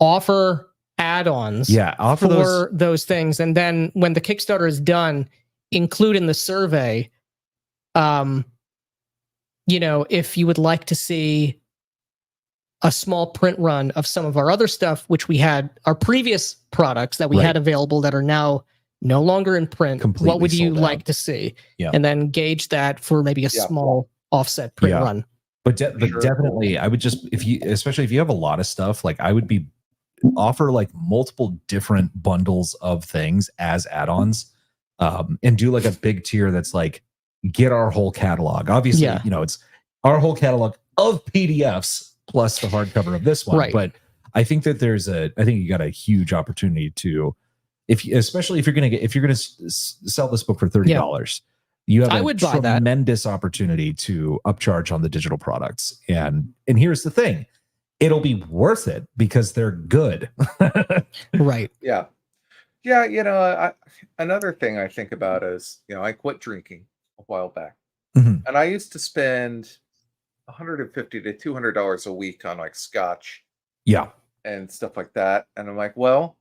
offer add-ons Yeah, offer those. for those things, and then when the Kickstarter is done, include in the survey, if you would like to see a small print run of some of our other stuff, which we had, our previous products that we Right. had available that are now no longer in print. Completely What would you sold like out. to see? Yeah. And then gauge that for maybe a Yeah. small offset print Yeah. run. But Sure. definitely, I would just, especially if you have a lot of stuff, like I would offer like multiple different bundles of things as add-ons, and do like a big tier that's like, get our whole catalog. Obviously, Yeah. it's our whole catalog of PDFs plus the hardcover of this one. Right. But I think that I think you got a huge opportunity to, especially if you're going to sell this book for $30. You have I a would buy that. tremendous opportunity to upcharge on the digital products. And here's the thing, it'll be worth it because they're good. Right. Yeah. Another thing I think about is, I quit drinking a while back, Mhm. and I used to spend $150 to $200 a week on like scotch Yeah. and stuff like that. And I'm like, well,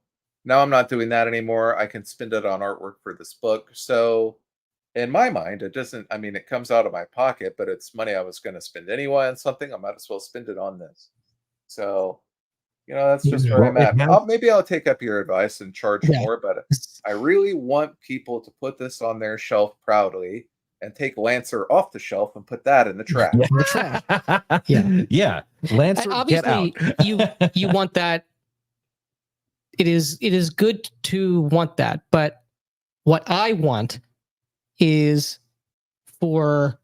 now I'm not doing that anymore. I can spend it on artwork for this book. So in my mind, it comes out of my pocket, but it's money I was going to spend anyway on something. I might as well spend it on this. So, that's just where Well, I'm at. it has- Maybe I'll take up your advice and charge Yeah. more, but I really want people to put this on their shelf proudly and take Lancer off the shelf and put that in the trash. Yeah. The trash. Yeah. Yeah. Lancer, And get obviously, out. you want that. It is good to want that, but what I want is for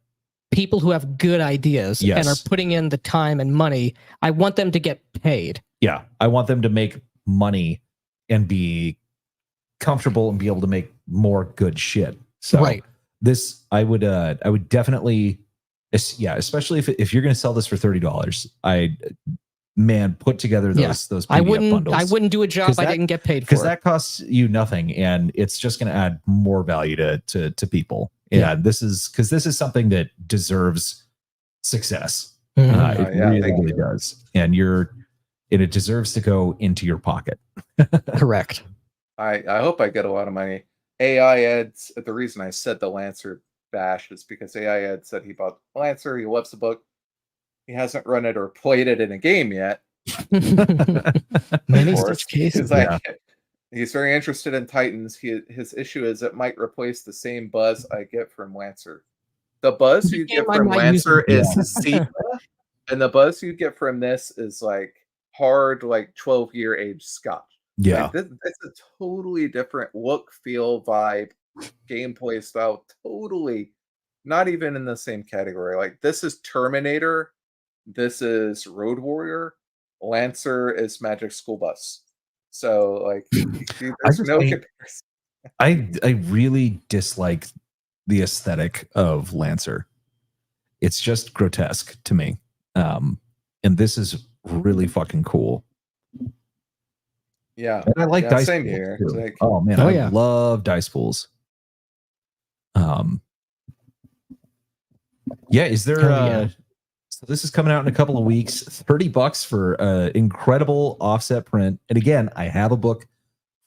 people who have good ideas and are Yes. putting in the time and money. I want them to get paid. Yeah. I want them to make money and be comfortable and be able to make more good shit. So Right. this, I would definitely, especially if you're going to sell this for $30, put together those PDF I bundles. wouldn't do a job 'Cause I that- didn't get paid because for. that costs you nothing, and it's just going to add more value to people. Yeah. This is something that deserves success. Mhm. It Yeah, really, thank really you. does, and it deserves to go into your pocket. Correct. I hope I get a lot of money. AI Ed, the reason I said the Lancer bash is because AI Ed said he bought Lancer, he loves the book. He hasn't run it or played it in a game yet. Many of course. such cases. He's like, he's very interested in Titans. His issue is it might replace the same buzz I get from Lancer. The buzz you get I from might use Lancer it. is Zeta, and the buzz you get from this is like hard, like 12-year age Scotch. Yeah, Like, it's a totally different look, feel, vibe, gameplay style. Totally not even in the same category. Like, this is Terminator. This is Road Warrior. Lancer is Magic School Bus. So, like, there's no comparison. I really dislike the aesthetic of Lancer. It's just grotesque to me, and this is really fucking cool. Yeah. And I like Yeah, dice same pools, here. too. It's like- Oh man, Oh, I yeah. love dice pools. Yeah, is there Oh, yeah. so this is coming out in a couple of weeks, $30 for incredible offset print. And again, I have a book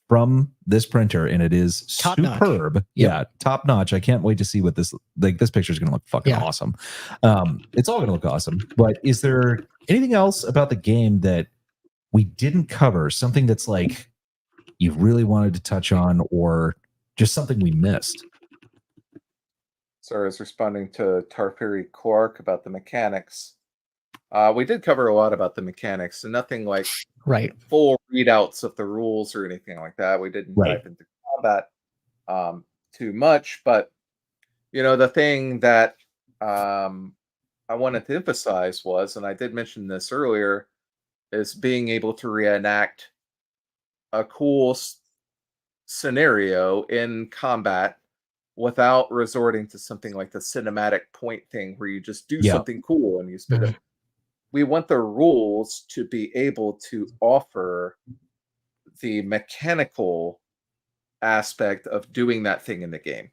from this printer and it is Top notch. superb. Yep. Yeah, top notch. I can't wait to see what this picture is going to look fucking Yeah. awesome. It's all going to look awesome. But is there anything else about the game that we didn't cover? Something that's like you really wanted to touch on, or just something we missed? So I was responding to Tarferi Clark about the mechanics. We did cover a lot about the mechanics, and nothing like Right. full readouts of the rules or anything like that. We didn't Right. dive into combat too much, but the thing that I wanted to emphasize was, and I did mention this earlier, is being able to reenact a cool scenario in combat without resorting to something like the cinematic point thing where you just do Yeah. something cool and you spend it. We want the rules to be able to offer the mechanical aspect of doing that thing in the game.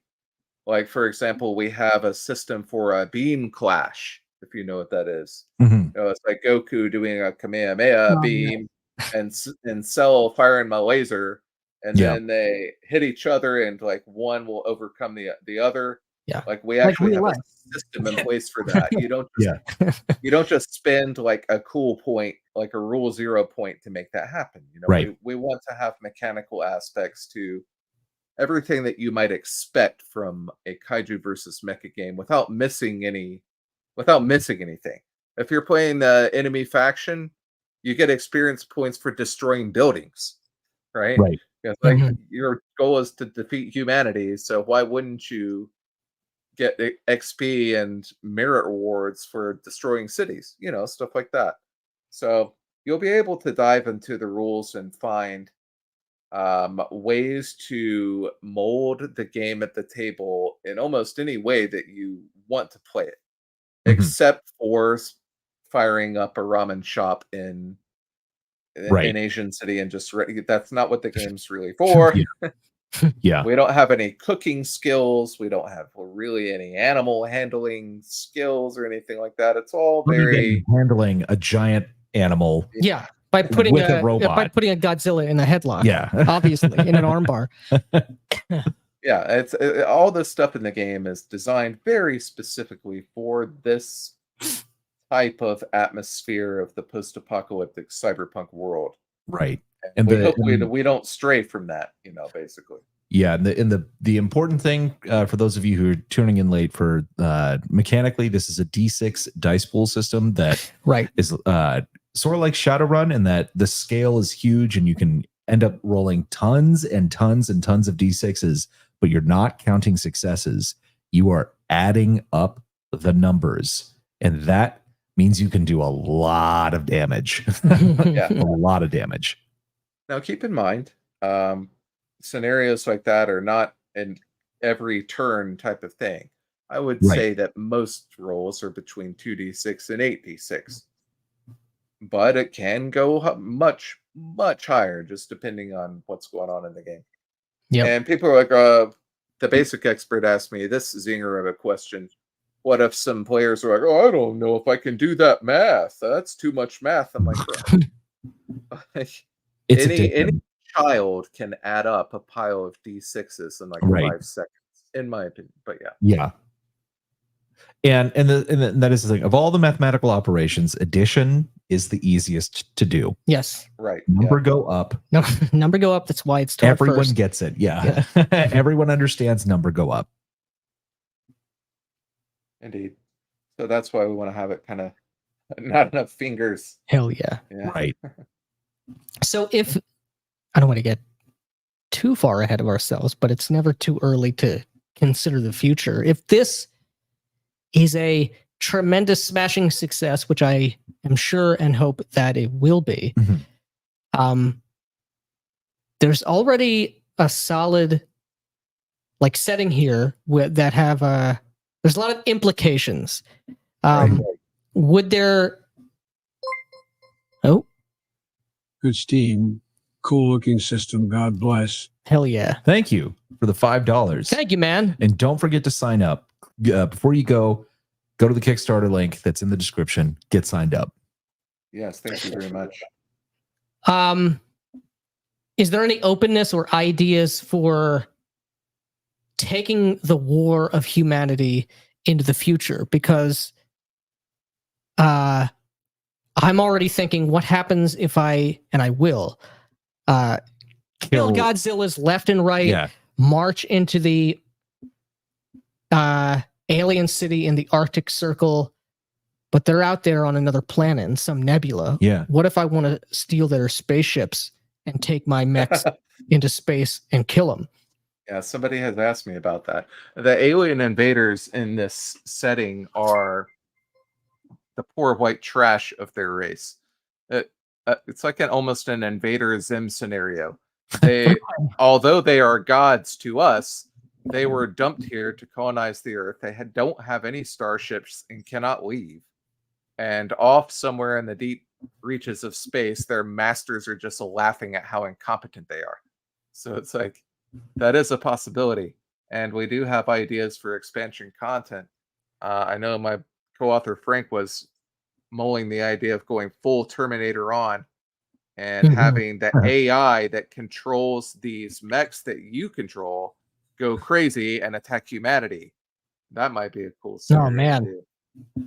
Like, for example, we have a system for a beam clash, if you know what that is. Mhm. It's like Goku doing a Kamehameha Oh, yeah. beam and sell fire and my laser, and Yeah. then they hit each other, and like one will overcome the other. Yeah. Like we Like actually real have life. a system in place for that. Yeah. You don't just spend like a cool point, like a rule 0 point to make that happen. Right. We want to have mechanical aspects to everything that you might expect from a kaiju versus mecha game without missing anything. If you're playing the enemy faction, you get experience points for destroying buildings, right? Right. Because like Mhm. your goal is to defeat humanity, so why wouldn't you get XP and merit rewards for destroying cities? Stuff like that. So you'll be able to dive into the rules and find ways to mold the game at the table in almost any way that you want to play it, Mhm. except for firing up a ramen shop in Right. an Asian city and just that's not what the game's really for. Yeah. Yeah. We don't have any cooking skills. We don't have really any animal handling skills or anything like that. It's all Other than very handling a giant animal. Yeah. By putting With a by robot. putting a Godzilla in a headlock. Yeah. Obviously, in an armbar. yeah. It's all this stuff in the game is designed very specifically for this type of atmosphere of the post-apocalyptic cyberpunk world. Right. And we the- hope we don't stray from that, basically. Yeah, and the important thing for those of you who are tuning in late, for mechanically, this is a D6 dice pool system that Right. is sort of like Shadowrun, in that the scale is huge and you can end up rolling tons and tons and tons of D6s, but you're not counting successes. You are adding up the numbers, and that means you can do a lot of damage. Yeah. A lot of damage. Now, keep in mind, scenarios like that are not an every turn type of thing. I would Right. say that most rolls are between 2d6 and 8d6, but it can go much, much higher, just depending on what's going on in the game. Yep. And people are like, the basic expert asked me this zinger of a question. What if some players are like, oh, I don't know if I can do that math. That's too much math. I'm like, bro. It's any addictive. child can add up a pile of D6s in like Right. 5 seconds, in my opinion. But yeah. Yeah. And that is the thing. Of all the mathematical operations, addition is the easiest to do. Yes. Right. Number go up. No, number go up. That's why it's taught Everyone first. gets it. Yeah. Everyone understands number go up. Indeed. So that's why we want to have it kind of not enough fingers. Hell yeah. Yeah. Right. So if I don't want to get too far ahead of ourselves, but it's never too early to consider the future. If this is a tremendous smashing success, which I am sure and hope that it will be, Mhm. There's already a solid like setting here that have there's a lot of implications. Right. Would there Good Steam, cool looking system. God bless. hell yeah. Thank you for the $5. Thank you, man. And don't forget to sign up. Before you go to the Kickstarter link that's in the description. Get signed up. Yes. Thank you very much. Is there any openness or ideas for taking the war of humanity into the future? Because I'm already thinking, what happens if I will kill Godzilla's left and right, Yeah. march into the alien city in the Arctic Circle, but they're out there on another planet in some nebula. Yeah. What if I want to steal their spaceships and take my mechs into space and kill them? Yeah, somebody has asked me about that. The alien invaders in this setting are the poor white trash of their race. It's like almost an Invader Zim scenario. They, although they are gods to us, they were dumped here to colonize the Earth. They don't have any starships and cannot leave. And off somewhere in the deep reaches of space, their masters are just laughing at how incompetent they are. So it's like, that is a possibility. And we do have ideas for expansion content. I know my co-author Frank was mulling the idea of going full Terminator on and Mhm. having the AI that controls these mechs that you control go crazy and attack humanity. That might be a cool scenario. man. too.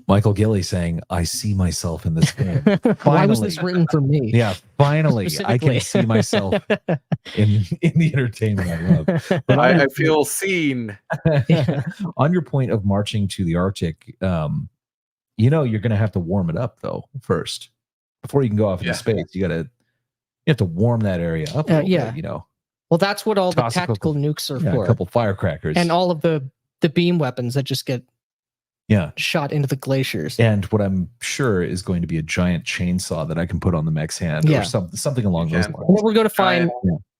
Michael Gilly saying, "I see myself in this game." Why was this written for me? Yeah, finally, I Specifically. can see myself in the entertainment I love. But I feel seen. on your point of marching to the Arctic, you're going to have to warm it up though first before you can go off into space. You have to warm that area up. A little bit, Well, that's what all the Toss a tactical nukes are a for, couple firecrackers, and all of the beam weapons that just get yeah, shot into the glaciers. and what I'm sure is going to be a giant chainsaw that I can put on the mech's hand, or something along those can. lines. And then we're going to find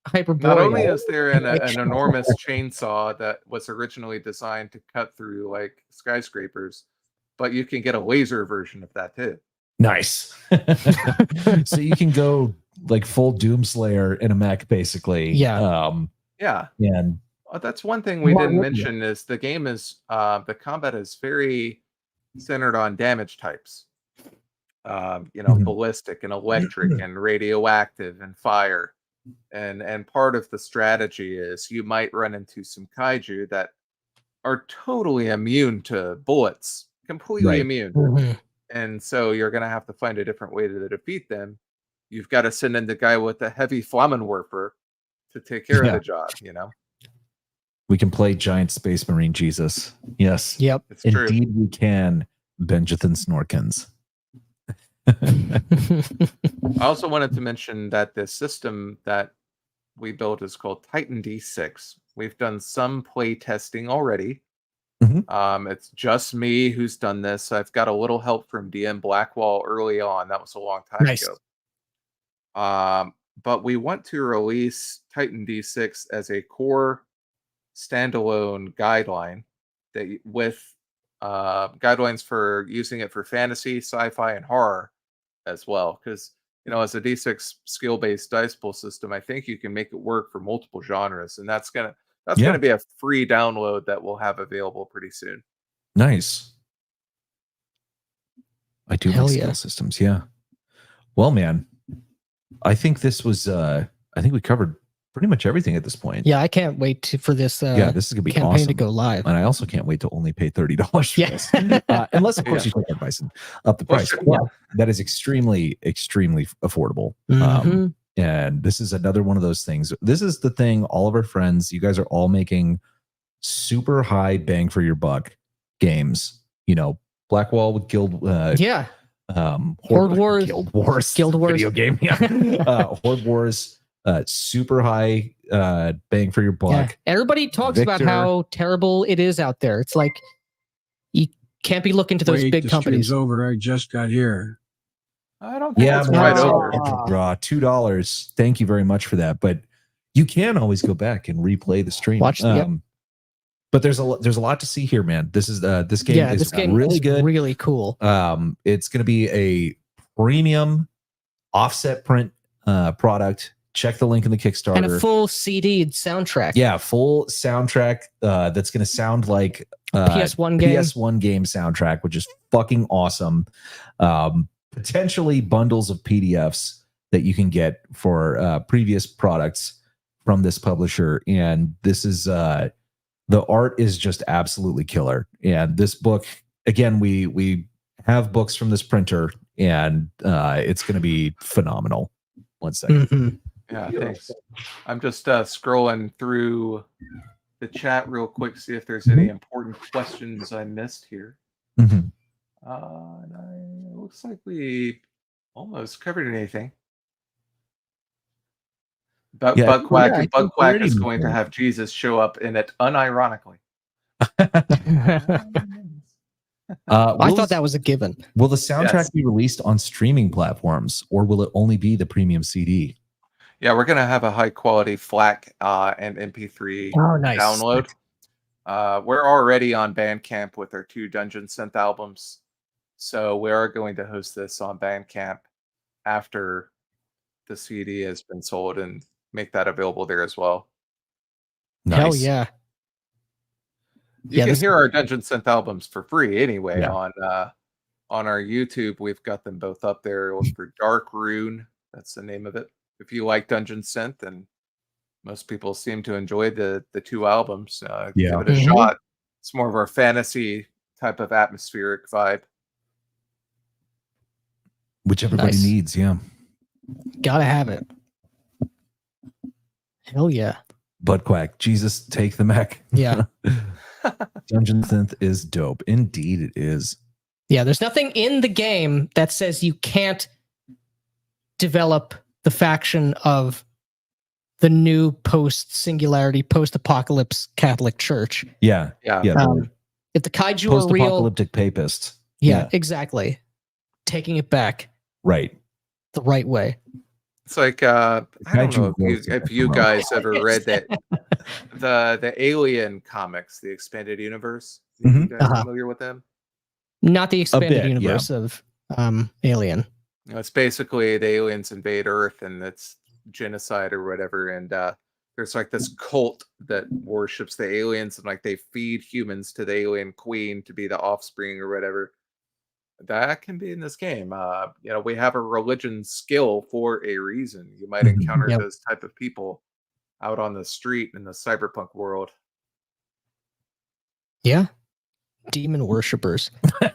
Hyperborea. Not only is there an enormous chainsaw that was originally designed to cut through like skyscrapers, but you can get a laser version of that too. Nice. So you can go like full Doomslayer in a mech, basically. Yeah. Yeah. And That's one thing we didn't mention is the game is the combat is very centered on damage types. Ballistic and electric and radioactive and fire. And part of the strategy is you might run into some kaiju that are totally immune to bullets, completely immune. Mhm. And so you're going to have to find a different way to defeat them. You've got to send in the guy with the heavy Flammenwerfer to take care of the job, we can play giant space marine Jesus. Yes. Yep. It's true. Indeed we can, Benjathan Snorkins. I also wanted to mention that the system that we built is called Titan D6. We've done some play testing already. It's just me who's done this. I've got a little help from DM Blackwall early on. That was a long time ago. But we want to release Titan D6 as a core standalone guideline that with guidelines for using it for fantasy, sci-fi, and horror as well. Because as a D6 skill-based dice pool system, I think you can make it work for multiple genres, and that's gonna be a free download that we'll have available pretty soon. Nice. I do like skill systems. Yeah. Well, man, I think this was. I think we covered pretty much everything at this point. Yeah, I can't wait for this. This is gonna be campaign awesome to go live. And I also can't wait to only pay $30 for this. Unless, of course, you take advice and up the price. Well, that is extremely, extremely affordable. And this is another one of those things. This is the thing. All of our friends, you guys are all making super high bang for your buck games. Blackwall with Guild. Horde Wars. Guild Wars video game. Horde Wars. Super high bang for your buck. Yeah. Everybody talks about how terrible it is out there. It's like you can't be looking to those big companies. Over. I just got here. I don't think it's quite over. $2. Thank you very much for that. But you can always go back and replay the stream. Watch but there's a lot to see here, man. This game is really good, really cool. It's going to be a premium offset print product. Check the link in the Kickstarter. And a full CD soundtrack. Yeah, full soundtrack that's going to sound like PS1 game soundtrack, which is fucking awesome. Potentially bundles of PDFs that you can get for previous products from this publisher. And this is the art is just absolutely killer. And this book, again, we have books from this printer, and it's going to be phenomenal. 1 second. Yeah, thanks. I'm just scrolling through the chat real quick, see if there's any important questions I missed here. It looks like we almost covered anything. But Buckquack is going to have Jesus show up in it unironically. I thought that was a given. Will the soundtrack be released on streaming platforms, or will it only be the premium CD? Yeah, we're going to have a high quality FLAC and MP3 download. We're already on Bandcamp with our 2 Dungeon Synth albums. So we are going to host this on Bandcamp after the CD has been sold and make that available there as well. Nice. Hell yeah. You can hear our Dungeon Synth albums for free anyway on our YouTube. We've got them both up there. Look for Dark Rune That's the name of it. If you like Dungeon Synth, and most people seem to enjoy the 2 albums, Yeah. give it a Mhm. shot. It's more of our fantasy type of atmospheric vibe. Which everybody Nice. needs. Yeah. Gotta have it. Hell yeah. Butt quack. Jesus, take the mech. Yeah. Dungeon Synth is dope. Indeed, it is. Yeah, there's nothing in the game that says you can't develop the faction of the new post-singularity, post-apocalypse Catholic Church. Yeah. Yeah. Yeah. If the kaiju are real, Post-apocalyptic papists. yeah, exactly. Taking it back Right. the right way. It's like I don't Kaiju know growth if is you wrong. guys ever read that the Alien comics, the expanded universe. Are you guys Uh-huh. familiar with them? Not the expanded bit, universe of Alien. You know, it's basically the aliens invade Earth and it's genocide or whatever. And there's like this cult that worships the aliens and like they feed humans to the alien queen to be the offspring or whatever. That can be in this game. You know, we have a religion skill for a reason. You might Mhm. encounter Yep. those type of people out on the street in the cyberpunk world. Yeah. Demon worshippers. You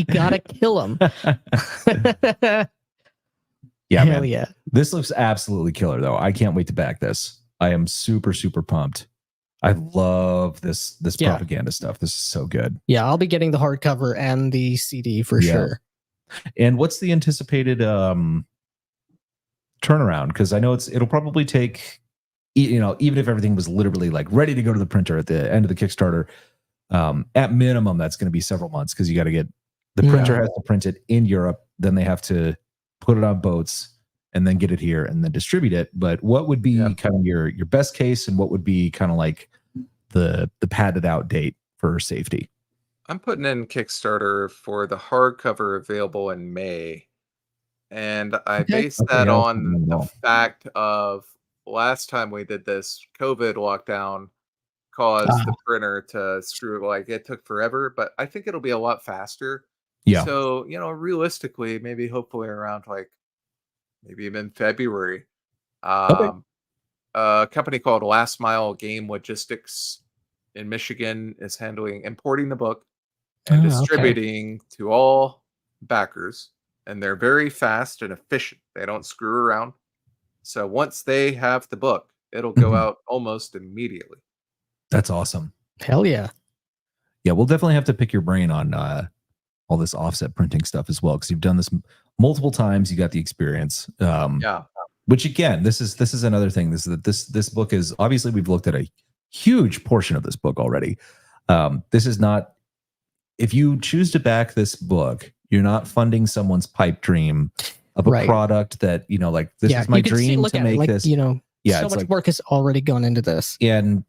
gotta kill them. Yeah, Hell man. yeah. This looks absolutely killer, though. I can't wait to back this. I am super, super pumped. I love this Yeah. propaganda stuff. This is so good. Yeah, I'll be getting the hardcover and the CD for Yeah. sure. And what's the anticipated turnaround? Because I know it'll probably take, you know, even if everything was literally like ready to go to the printer at the end of the Kickstarter, at minimum that's going to be several months because you got to get the printer has to print it in Europe, then they have to put it on boats and then get it here and then distribute it. But what would be kind of your best case, and what would be kind of like the padded out date for safety? I'm putting in Kickstarter for the hardcover available in May. And I base that yeah, on the well. fact of last time we did this, COVID lockdown caused the printer to screw, like it took forever, but I think it'll be a lot faster. Yeah. So, you know, realistically, maybe hopefully around like maybe even February. A company called Last Mile Game Logistics in Michigan is importing the book and distributing to all backers. And they're very fast and efficient. They don't screw around. So once they have the book, it'll go out almost immediately. That's awesome. Hell yeah. Yeah, we'll definitely have to pick your brain on all this offset printing stuff as well, because you've done this multiple times. You got the experience. Yeah. Which again, this is another thing. This book is obviously, we've looked at a huge portion of this book already. This is not, if you choose to back this book, you're not funding someone's pipe dream of a product that, you know, like this is my dream to make this. You know, yeah, so it's much like, work has already gone into this. and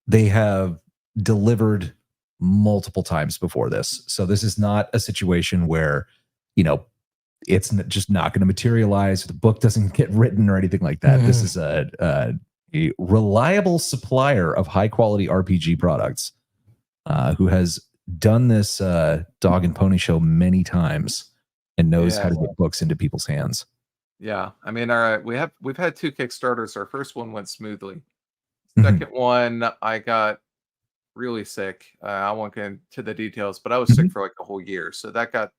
they have delivered multiple times before this. So this is not a situation where, you know, it's just not going to materialize. The book doesn't get written or anything like that. This is a reliable supplier of high quality RPG products, who has done this dog and pony show many times and knows how to get books into people's hands. Yeah, I mean, we've had 2 Kickstarters. Our first one went smoothly. Second one, I got really sick. I won't get into the details, but I was sick for like a whole year, so that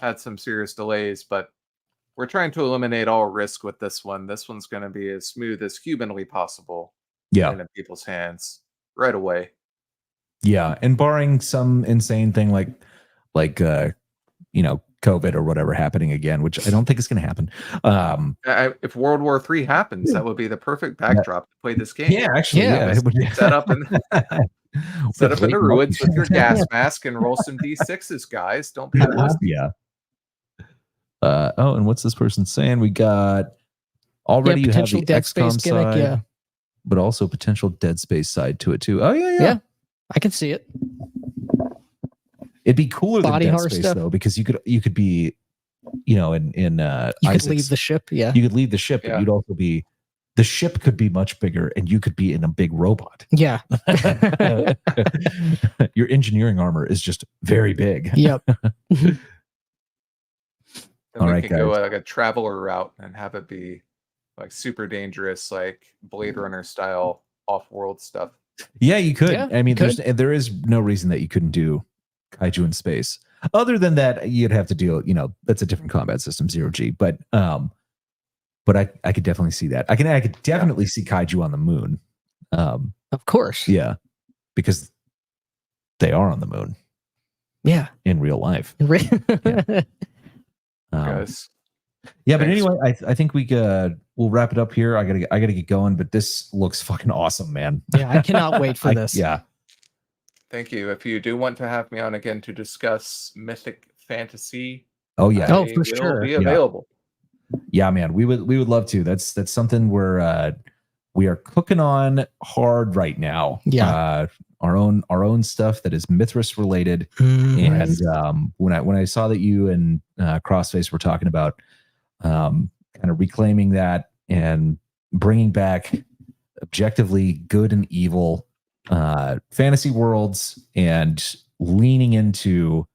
had some serious delays. But we're trying to eliminate all risk with this one. This one's going to be as smooth as humanly possible. Yeah, in people's hands right away. Yeah, and barring some insane thing like you know, COVID or whatever happening again, which I don't think is going to happen. If World War III happens, that would be the perfect backdrop to play this game. Yeah, actually, yeah. Set up in the ruins with your gas mask and roll some D6s, guys. Don't be yeah. And what's this person saying? We got already you have the Dead Space XCOM gimmick, side, but also potential Dead Space side to it too. Oh yeah. I can see it. It'd be cooler Body than Dead horror Space stuff. though, because you could be, you know, in You could leave the ship. Yeah. you could leave the ship, but you'd also be, the ship could be much bigger, and you could be in a big robot. Yeah. Your engineering armor is just very big. Yep. Then All we right, can go guys. like a traveler route and have it be like super dangerous, like Blade Runner style off-world stuff. Yeah, you could. Yeah, I mean, you there is no reason that you couldn't do kaiju in space. Other than that, you'd have to deal. That's a different combat system, 0G. But I could definitely see that. I could definitely see kaiju on the moon. Of course. Yeah, because they are on the moon Yeah. in real life. Guys, Yeah, but thanks. anyway, I think we'll wrap it up here. I gotta get going, but this looks fucking awesome, man. Yeah, I cannot wait for this. Yeah. Thank you. If you do want to have me on again to discuss mythic fantasy, Oh yeah. Oh, I for will sure. be Yeah. available. Yeah, man. We would love to. That's something we are cooking on hard right now. Yeah. Our own stuff that is Mithras related. Mhm. And when I saw that you and Crossface were talking about kind of reclaiming that and bringing back objectively good and evil fantasy worlds and leaning into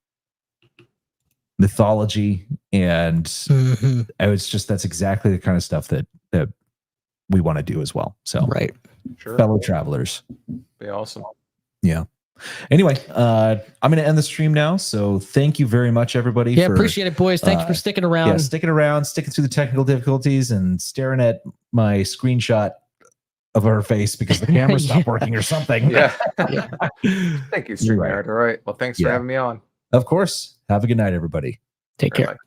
mythology, and Mhm. that's exactly the kind of stuff that we want to do as well. So Right. Sure. fellow travelers. Be awesome. Yeah. Anyway, I'm going to end the stream now. So thank you very much, everybody. Yeah, for, appreciate it, boys. Thanks for sticking around. Yeah, sticking around, sticking through the technical difficulties, and staring at my screenshot of her face because the camera stopped Yeah. working or something. Yeah. Yeah. Thank you, You're Stream right. Nerd. All right. Well, thanks for Yeah. having me on. Of course. Have a good night, everybody. Take care. Bye-bye.